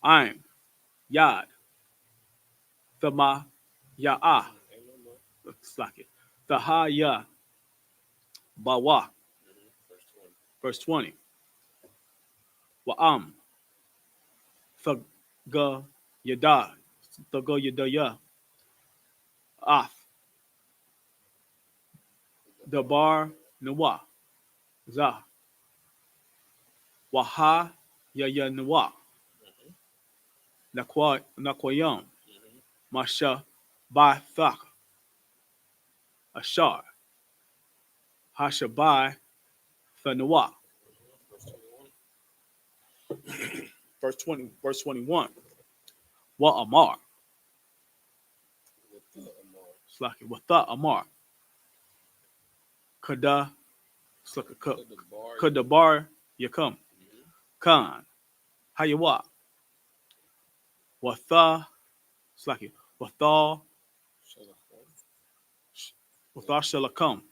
I'm, Yad, Thama, Ya'ah, Thahaya, Bawa, verse 20, Wa'am, Thaga Yadaya, Af, Dabar Nawa, Za, Waha Yaya Nawa, Nakwayam, Masha Bathak, Ashar, Hashabai Thanawa. Verse 21. Wa Amar. Slaki. Watha Amar. Kada. Kadabar Yakam. Khan. Hayawa. Watha. Slaki. Watha. Watha Shalakam.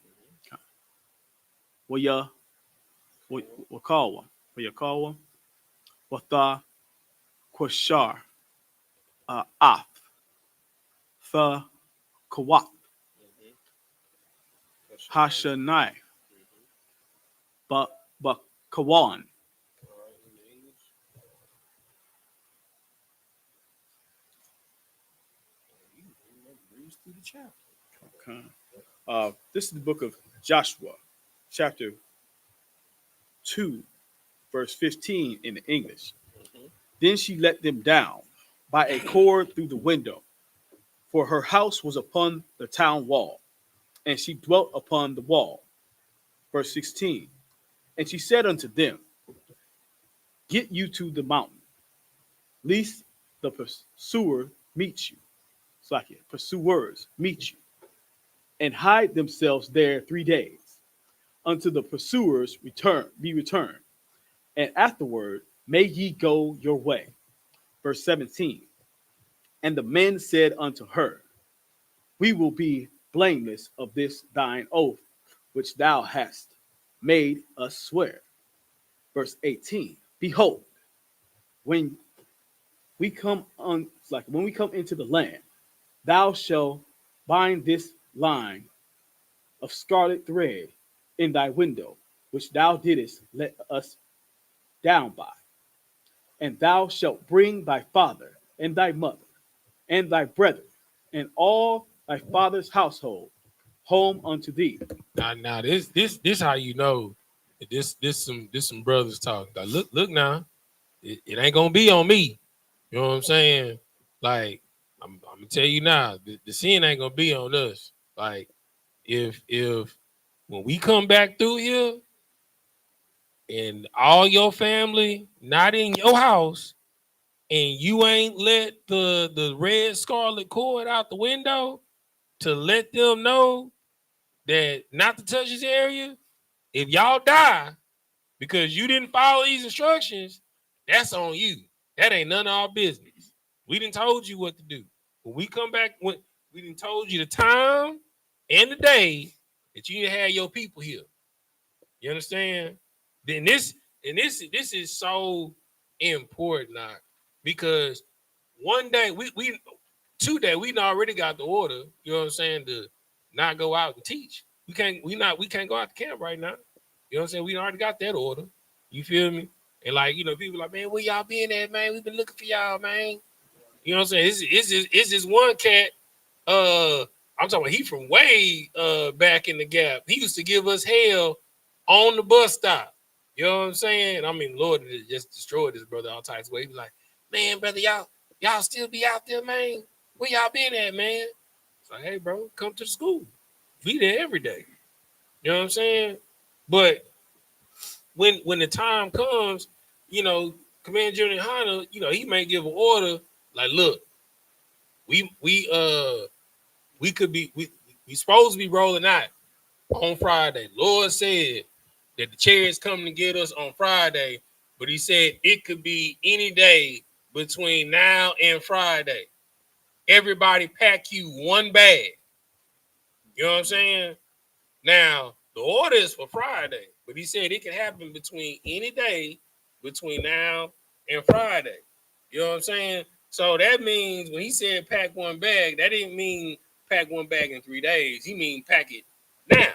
Waya. Wakawa. Wayakawa. Watha. Kwashar. Af. Tha. Kawak. Hashanai. Kawan. Okay. This is the book of Joshua, chapter 2, verse 15 in the English. Then she let them down by a cord through the window, for her house was upon the town wall, and she dwelt upon the wall. Verse 16. And she said unto them, Get you to the mountain, lest the pursuer meet you. It's like it, pursuers meet you, and hide themselves there 3 days, until the pursuers be returned. And afterward may ye go your way. Verse 17. And the men said unto her, We will be blameless of this thine oath, which thou hast made us swear. Verse 18. Behold, when we come into the land, thou shalt bind this line of scarlet thread in thy window, which thou didst let us down by. And thou shalt bring thy father and thy mother and thy brethren and all thy father's household home unto thee. Now this how you know that this some brothers talk. Like, look now, it ain't gonna be on me. You know what I'm saying? Like I'm gonna tell you now, the sin ain't gonna be on us. Like if when we come back through here and all your family not in your house and you ain't let the red scarlet cord out the window to let them know that not to touch this area, if y'all die because you didn't follow these instructions, that's on you. That ain't none of our business. We done told you what to do. When we come back, we done told you the time and the day that you need to have your people here. You understand? Then this is so important now, because one day today we already got the order, you know what I'm saying, to not go out and teach. We can't go out to camp right now. You know what I'm saying? We already got that order. You feel me? And like, you know, people like, man, where y'all been at, man? We've been looking for y'all, man. You know what I'm saying? It's this one cat. I'm talking about, he from way back in the Gap. He used to give us hell on the bus stop. You know what I'm saying? I mean, Lord just destroyed this brother all types of ways. He be like, man, brother, y'all still be out there, man? Where y'all been at, man? It's like, hey, bro, come to the school. Be there every day. You know what I'm saying? But when the time comes, you know, Command General YAHANNA, you know, he may give an order like, look, we supposed to be rolling out on Friday. Lord said that the chariots coming to get us on Friday, but he said it could be any day between now and Friday. Everybody pack you one bag. You know what I'm saying? Now, the order is for Friday, but he said it can happen between any day between now and Friday. You know what I'm saying? So that means when he said pack one bag, that didn't mean pack one bag in 3 days. He mean pack it now.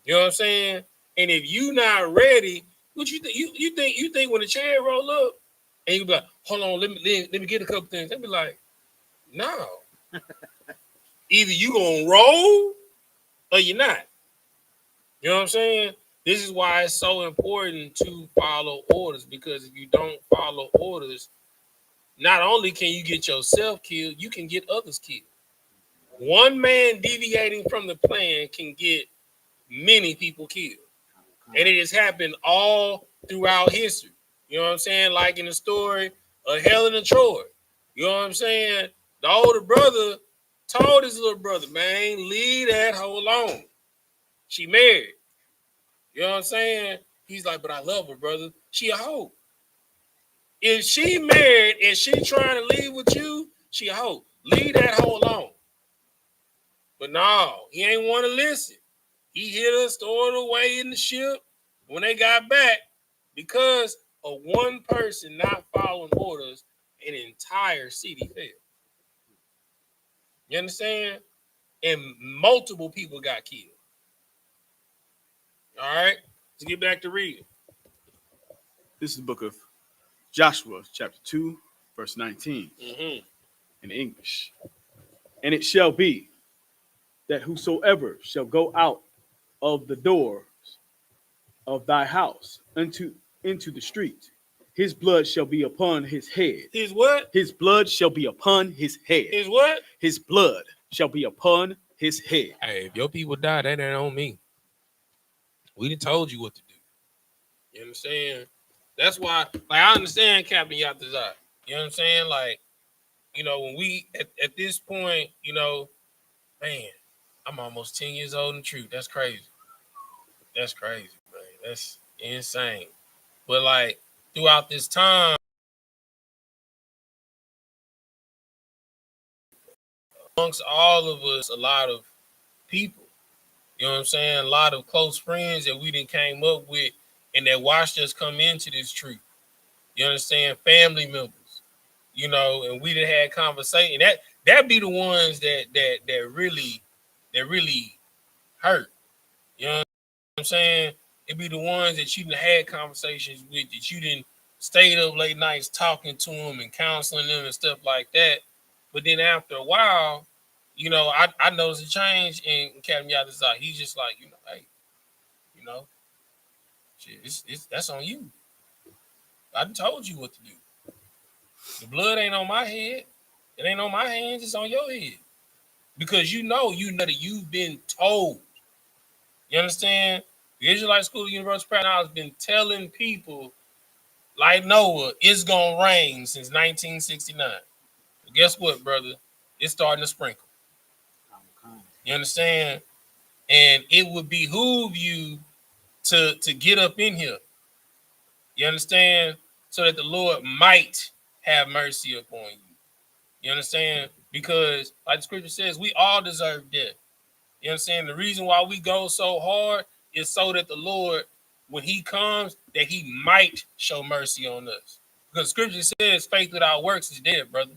You know what I'm saying? And if you not ready, what you think? You think when the chair roll up and you be like, hold on, let me get a couple things. They be like, no. Either you gonna roll or you're not. You know what I'm saying? This is why it's so important to follow orders, because if you don't follow orders, not only can you get yourself killed, you can get others killed. One man deviating from the plan can get many people killed. And it has happened all throughout history. You know what I'm saying? Like in the story of Helen and Troy. You know what I'm saying? The older brother told his little brother, man, leave that hoe alone. She married. You know what I'm saying? He's like, but I love her, brother. She a hoe. If she married and she trying to leave with you, she a hoe. Leave that hoe alone. But no, he ain't want to listen. He hit us, stored away in the ship. When they got back, because of one person not following orders, an entire city fell. You understand? And multiple people got killed. All right, let's get back to reading. This is the book of Joshua, chapter 2, verse 19, in English. And it shall be that whosoever shall go out of the doors of thy house into the street, his blood shall be upon his head. His what? His blood shall be upon his head. His what? His blood shall be upon his head. Hey, if your people die, that ain't on me. We done told you what to do. You understand? That's why, like, I understand Captain Yatazar. You know what I'm saying? Like, you know, when we at this point, you know, man, I'm almost 10 years old in truth. That's crazy. That's crazy, man. That's insane. But like throughout this time, amongst all of us, a lot of people, you know what I'm saying? A lot of close friends that we didn't came up with and that watched us come into this truth. You understand? Family members, you know, and we done had conversation. That be the ones that really hurt. You know what I'm saying? It be the ones that you done had conversations with, that you didn't stayed up late nights talking to them and counseling them and stuff like that. But then after a while, you know, I noticed a change in Captain Yatazar. He's just like, you know, hey, you know, shit, that's on you. I done told you what to do. The blood ain't on my head. It ain't on my hands. It's on your head. Because you know that you've been told. You understand? The Israelite School of Universal Prayer now has been telling people, like Noah, it's going to rain since 1969. But guess what, brother? It's starting to sprinkle. You understand? And it would behoove you to get up in here. You understand? So that the Lord might have mercy upon you. You understand? Because, like the scripture says, we all deserve death. You understand? The reason why we go so hard is so that the Lord, when he comes, that he might show mercy on us. Because scripture says faith without works is dead, brother.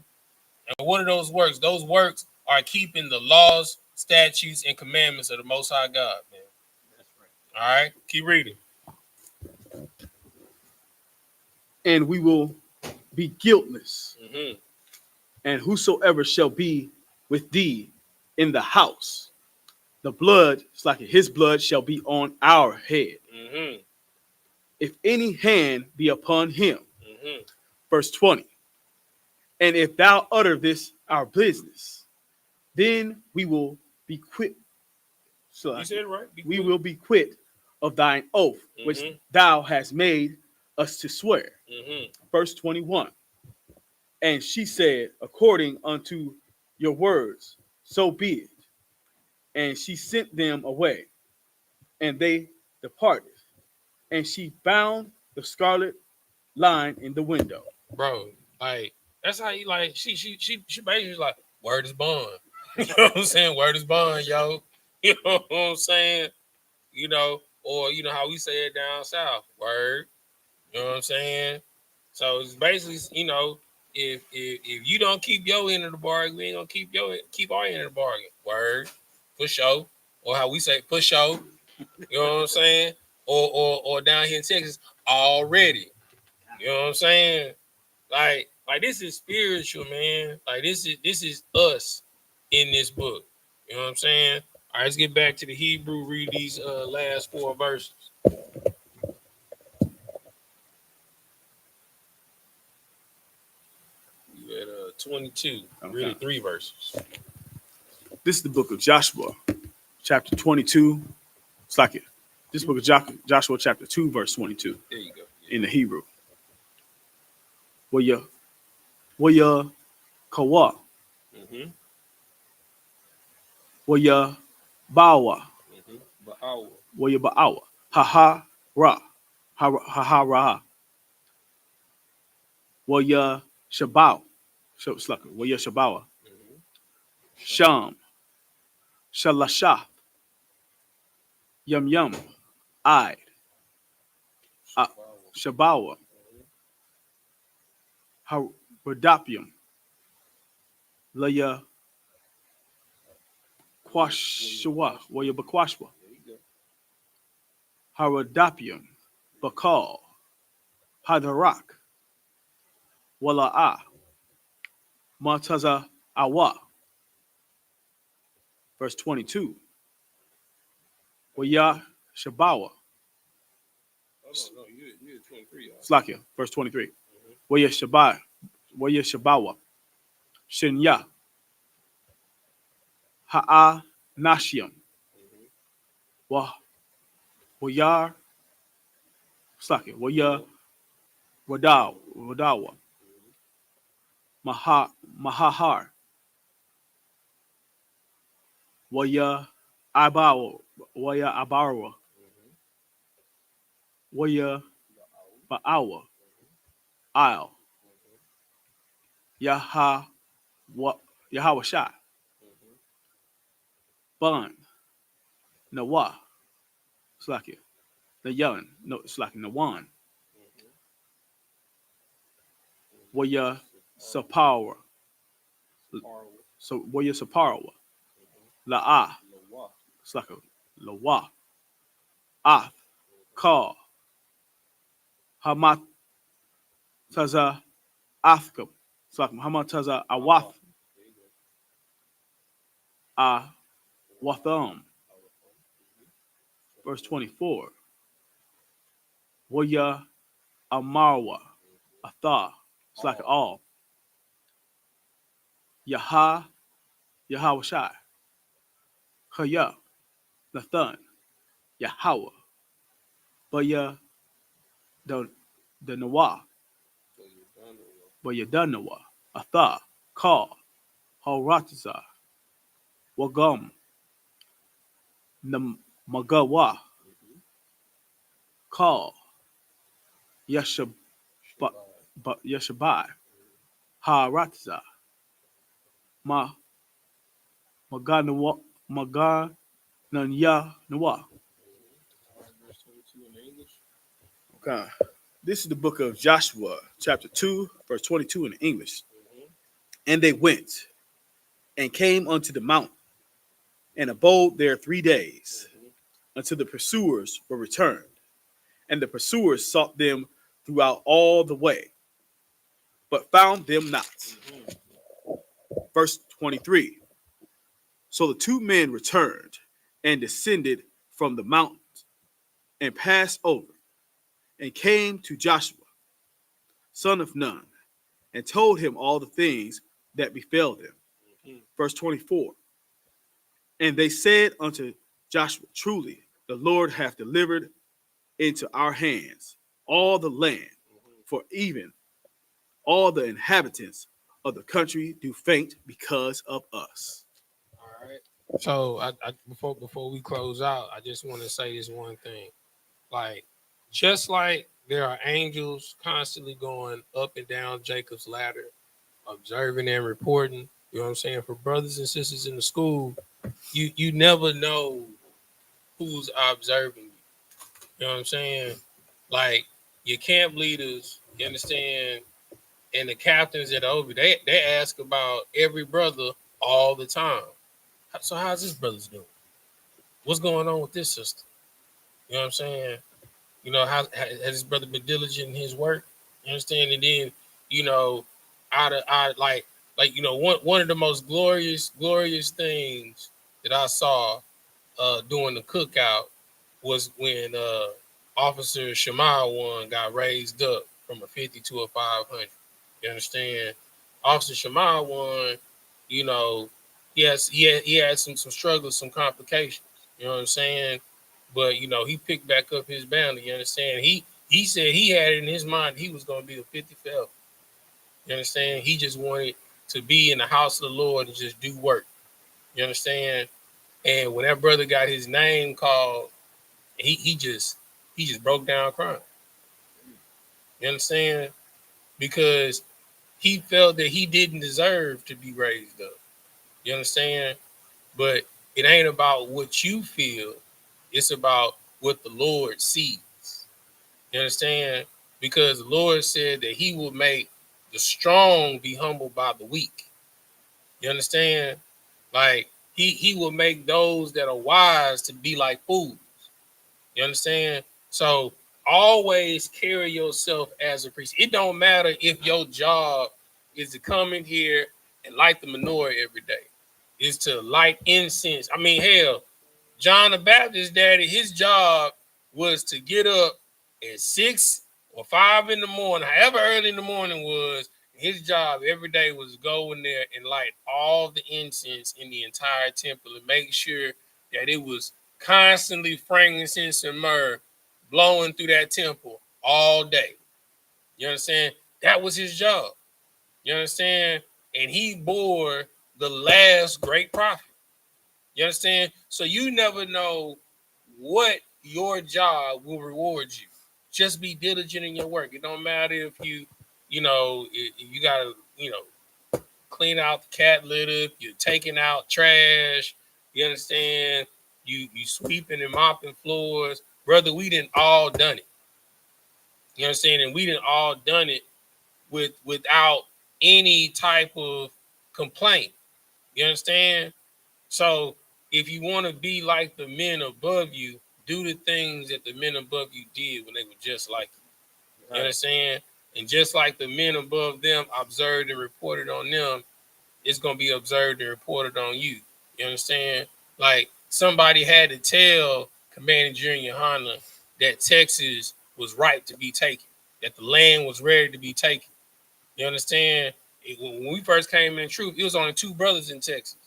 And what are those works? Those works are keeping the laws, statutes, and commandments of the Most High God, man. That's right. All right, keep reading. And we will be guiltless. Mm-hmm. And whosoever shall be with thee in the house, the blood, it's like his blood shall be on our head. Mm-hmm. If any hand be upon him. Mm-hmm. Verse 20. And if thou utter this our business, then we will be quit. So You said it right. we will be quit of thine oath, which thou hast made us to swear. Mm-hmm. Verse 21. And she said, according unto your words, so be it. And she sent them away, and they departed. And she bound the scarlet line in the window. Bro, like, that's how you, like, she basically was like, word is bond. You know what I'm saying? Word is bond, yo. You know what I'm saying? You know, or you know how we say it down south, word. You know what I'm saying? So it's basically, you know, if you don't keep your end of the bargain, we ain't gonna keep our end of the bargain. Word, for sure. Or how we say for sure. You know what I'm saying? Or down here in Texas, already. You know what I'm saying? Like this is spiritual, man. Like this is us in this book. You know what I'm saying? All right, let's get back to the Hebrew. Read these last 4 verses. You at 22. Okay. Really 3 verses. This is the book of Joshua, chapter 22. It's like it. This book of Joshua, chapter 2, verse 22. There you go. In the Hebrew. YAHANNA. Mm-hmm. YAHAWA. Ba'awa. YAHAWA. Ha-ha-ra. Ha-ha-ra. YAHSHABAW. YAHSHABAWA. Sham. Shalashah. Yum. I. Shabawa. Haradapium. Laya Quashwa. Bakwashwa. Haradapium. Bakal. Hadarak. Wala'a. Mataza Awa. Verse 22. Waya Shabawa. No, you're 23. Slakia. Verse 23. Waya Shabawa. Shinya. Ha'a Nashiam. Wayar. Slakia. Waya Wadawa. Mahahar. Waya Abawa. Waya Ba'awa. Isle. Yahawashai. Bun. Nawa. Slakia. Nayan. No, Slakia. Nawan. Waya Sapawa. So Waya Sapawa. La'a. Slakia. Lawa. Ath. Ka. Hamataza Athkam. Slakia. Hamataza Awath. Watham. Verse 24. Waya Amarwa. Atha. It's like all. Yahawashai. Haya. Nathan. Yahweh. Baya the Nawa. Baya Danawa. Atha. Ka. Haratiza. Wagam. Namagawa. Ka. Yashabai. Haratiza. Magananya Nawa. Okay. This is the book of Joshua, chapter 2, verse 22 in English. And they went and came unto the mountain and abode there 3 days until the pursuers were returned. And the pursuers sought them throughout all the way, but found them not. Verse 23. So the two men returned and descended from the mountains and passed over and came to Joshua, son of Nun, and told him all the things that befell them. Verse 24. And they said unto Joshua, truly, the Lord hath delivered into our hands all the land, for even all the inhabitants of the country do faint because of us. All right. So before we close out, I just want to say this one thing. Like, just like there are angels constantly going up and down Jacob's ladder, observing and reporting, you know what I'm saying? For brothers and sisters in the school, you never know who's observing you. You know what I'm saying? Like, your camp leaders, you understand, and the captains that are over, they ask about every brother all the time. So how's this brother's doing? What's going on with this sister? You know what I'm saying? You know, how has his brother been diligent in his work? You understand? And then, you know, out like you know, one of the most glorious things that I saw during the cookout was when Officer Shema one got raised up from a 50 to a 500. You understand? Officer Shema one, you know, yes, he had some struggles, some complications. You know what I'm saying? But you know, he picked back up his bounty. You understand? He said he had it in his mind he was going to be a 50 fellow. You understand? He just wanted to be in the house of the Lord and just do work. You understand? And when that brother got his name called, he just broke down crying. You understand? Because he felt that he didn't deserve to be raised up. You understand? But it ain't about what you feel. It's about what the Lord sees. You understand? Because the Lord said that he will make the strong be humbled by the weak. You understand? Like, he will make those that are wise to be like fools. You understand? So always carry yourself as a priest. It don't matter if your job is to come in here and light the menorah every day. Is to light incense. I mean, hell, John the Baptist, daddy, his job was to get up at 6 or 5 in the morning, however early in the morning was. His job every day was to go in there and light all the incense in the entire temple and make sure that it was constantly frankincense and myrrh blowing through that temple all day. You understand? That was his job. You understand? And he bore the last great prophet. You understand? So you never know what your job will reward you. Just be diligent in your work. It don't matter if you know, you gotta, you know, clean out the cat litter, if you're taking out trash, you understand, you sweeping and mopping floors. Brother, we didn't all done it. You understand? And we didn't all done it without any type of complaint. You understand? So if you want to be like the men above you, do the things that the men above you did when they were just like you. Right. You understand? And just like the men above them observed and reported on them, it's going to be observed and reported on you. You understand? Like, somebody had to tell Commanding General YAHANNA that Texas was right to be taken, that the land was ready to be taken. You understand? When we first came in truth, it was only 2 brothers in Texas.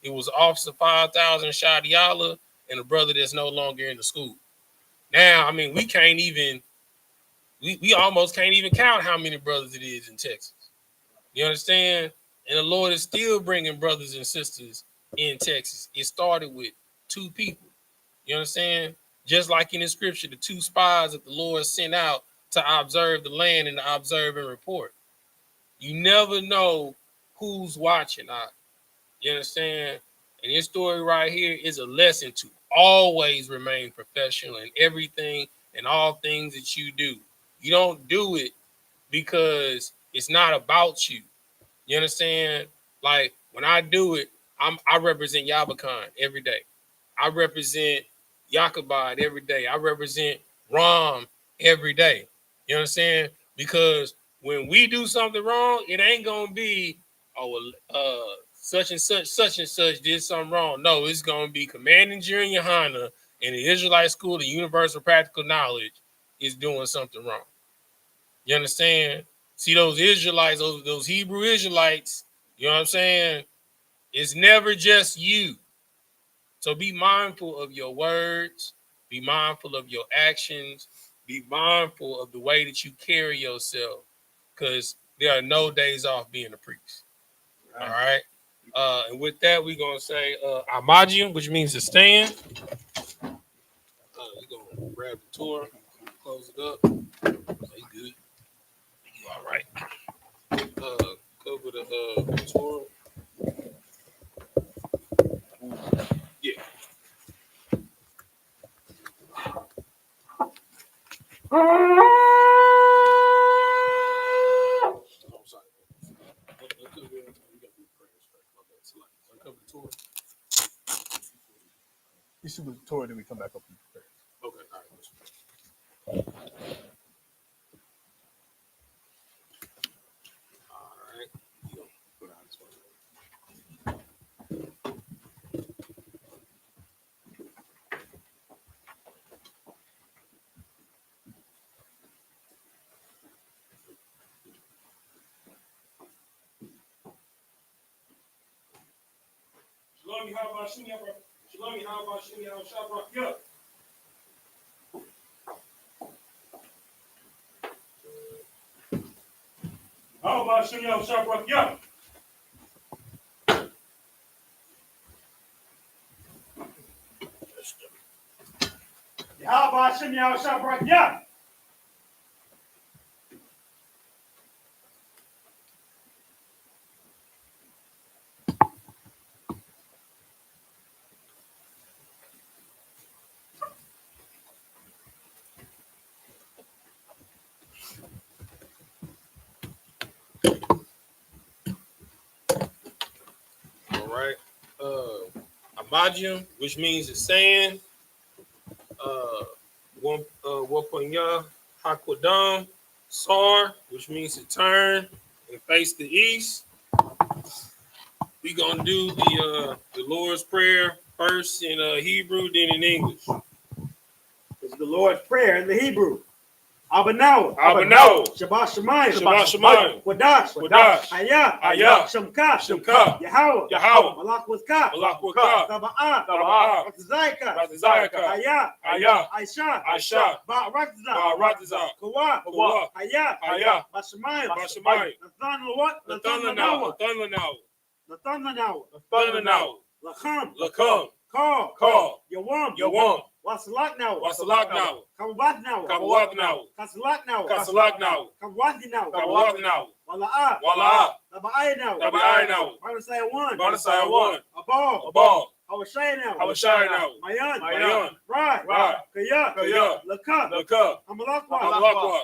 It was Officer 5000 Shadiala and a brother that's no longer in the school. Now, I mean, we almost can't even count how many brothers it is in Texas. You understand? And the Lord is still bringing brothers and sisters in Texas. It started with 2 people. You understand? Just like in the scripture, the 2 spies that the Lord sent out to observe the land and to observe and report. You never know who's watching. You understand? And this story right here is a lesson to always remain professional in everything and all things that you do. You don't do it because it's not about you. You understand? Like when I do it, I represent Yabakan every day. I represent Yakabad every day. I represent Ram every day. You understand? Because when we do something wrong, it ain't gonna be such and such did something wrong. No, it's gonna be Commanding Jury YAHANNA and the Israelite School of Universal Practical Knowledge is doing something wrong. You understand? See those Israelites, those Hebrew Israelites, you know what I'm saying? It's never just you. So be mindful of your words, be mindful of your actions, be mindful of the way that you carry yourself, because there are no days off being a priest. All right. And with that, we're gonna say Amagium, which means to stand. We're gonna grab the Torah, close it up. You good. You all right. Cover the Torah. Yeah. You should do the Torah, then we come back up and prepare. Okay, all right. All right. Go down this one. Shalom, Shalom, Shabbat. How about Shalom, Shabbat? How about Shalom, Shabbat? All right. Amagium, which means the sand. Waponya Hakwadam. Sar, which means to turn and face the east. We gonna do the Lord's Prayer first in Hebrew, then in English. It's the Lord's Prayer in the Hebrew. Abanaw, Shabbat Shemayim, Shabbat Shemayim, Wadash, Shemka, Yahweh, Malach with Ka, Taba'ah, Ratazayka, I.S.U.P.K, Ba'Ratazah, Kawa, Hayah, Bashemayim, Nathan Lacham, Call, Yawam, Wasalak now, Kawabat now, Kasalak now, Kawadi now, Wala'a, Tabai now, Barasaya one, Abal, Hawashai now, Mayan, Right, Kaya, Laka, Amalakwa,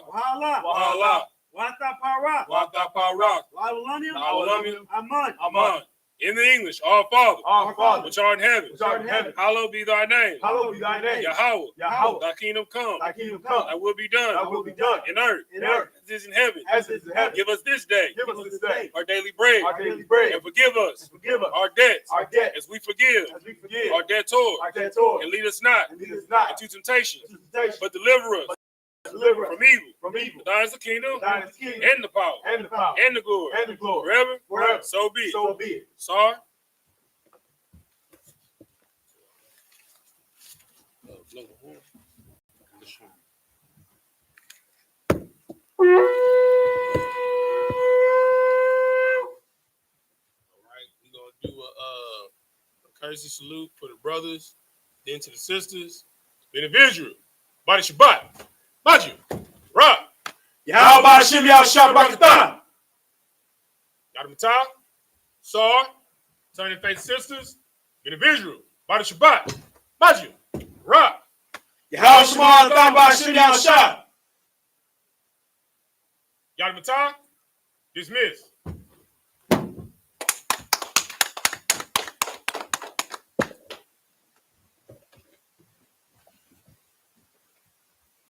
Wahala, Wata Parak, Lawalamium, Aman. In the English, our Father, which art in heaven, hallowed be thy name. Yahweh, thy kingdom come. Thy will be done. In earth, as it is in heaven. Give us this day our daily bread. And forgive us our debts as we forgive our debtors. And lead us not into temptation, but deliver us from evil. Thine is the kingdom, and the power, and the glory, forever. So be it. Sorry. We're gonna do a courtesy salute for the brothers, then to the sisters, then individual. Body Shabbat. Maju. Rock. Yahweh Hashem Shabbat. Yadamata. Sar. Turning face sisters. Individual. Body Shabbat. Maju. Rock. Yahweh Hashem Shabbat. Yada Matah, dismiss.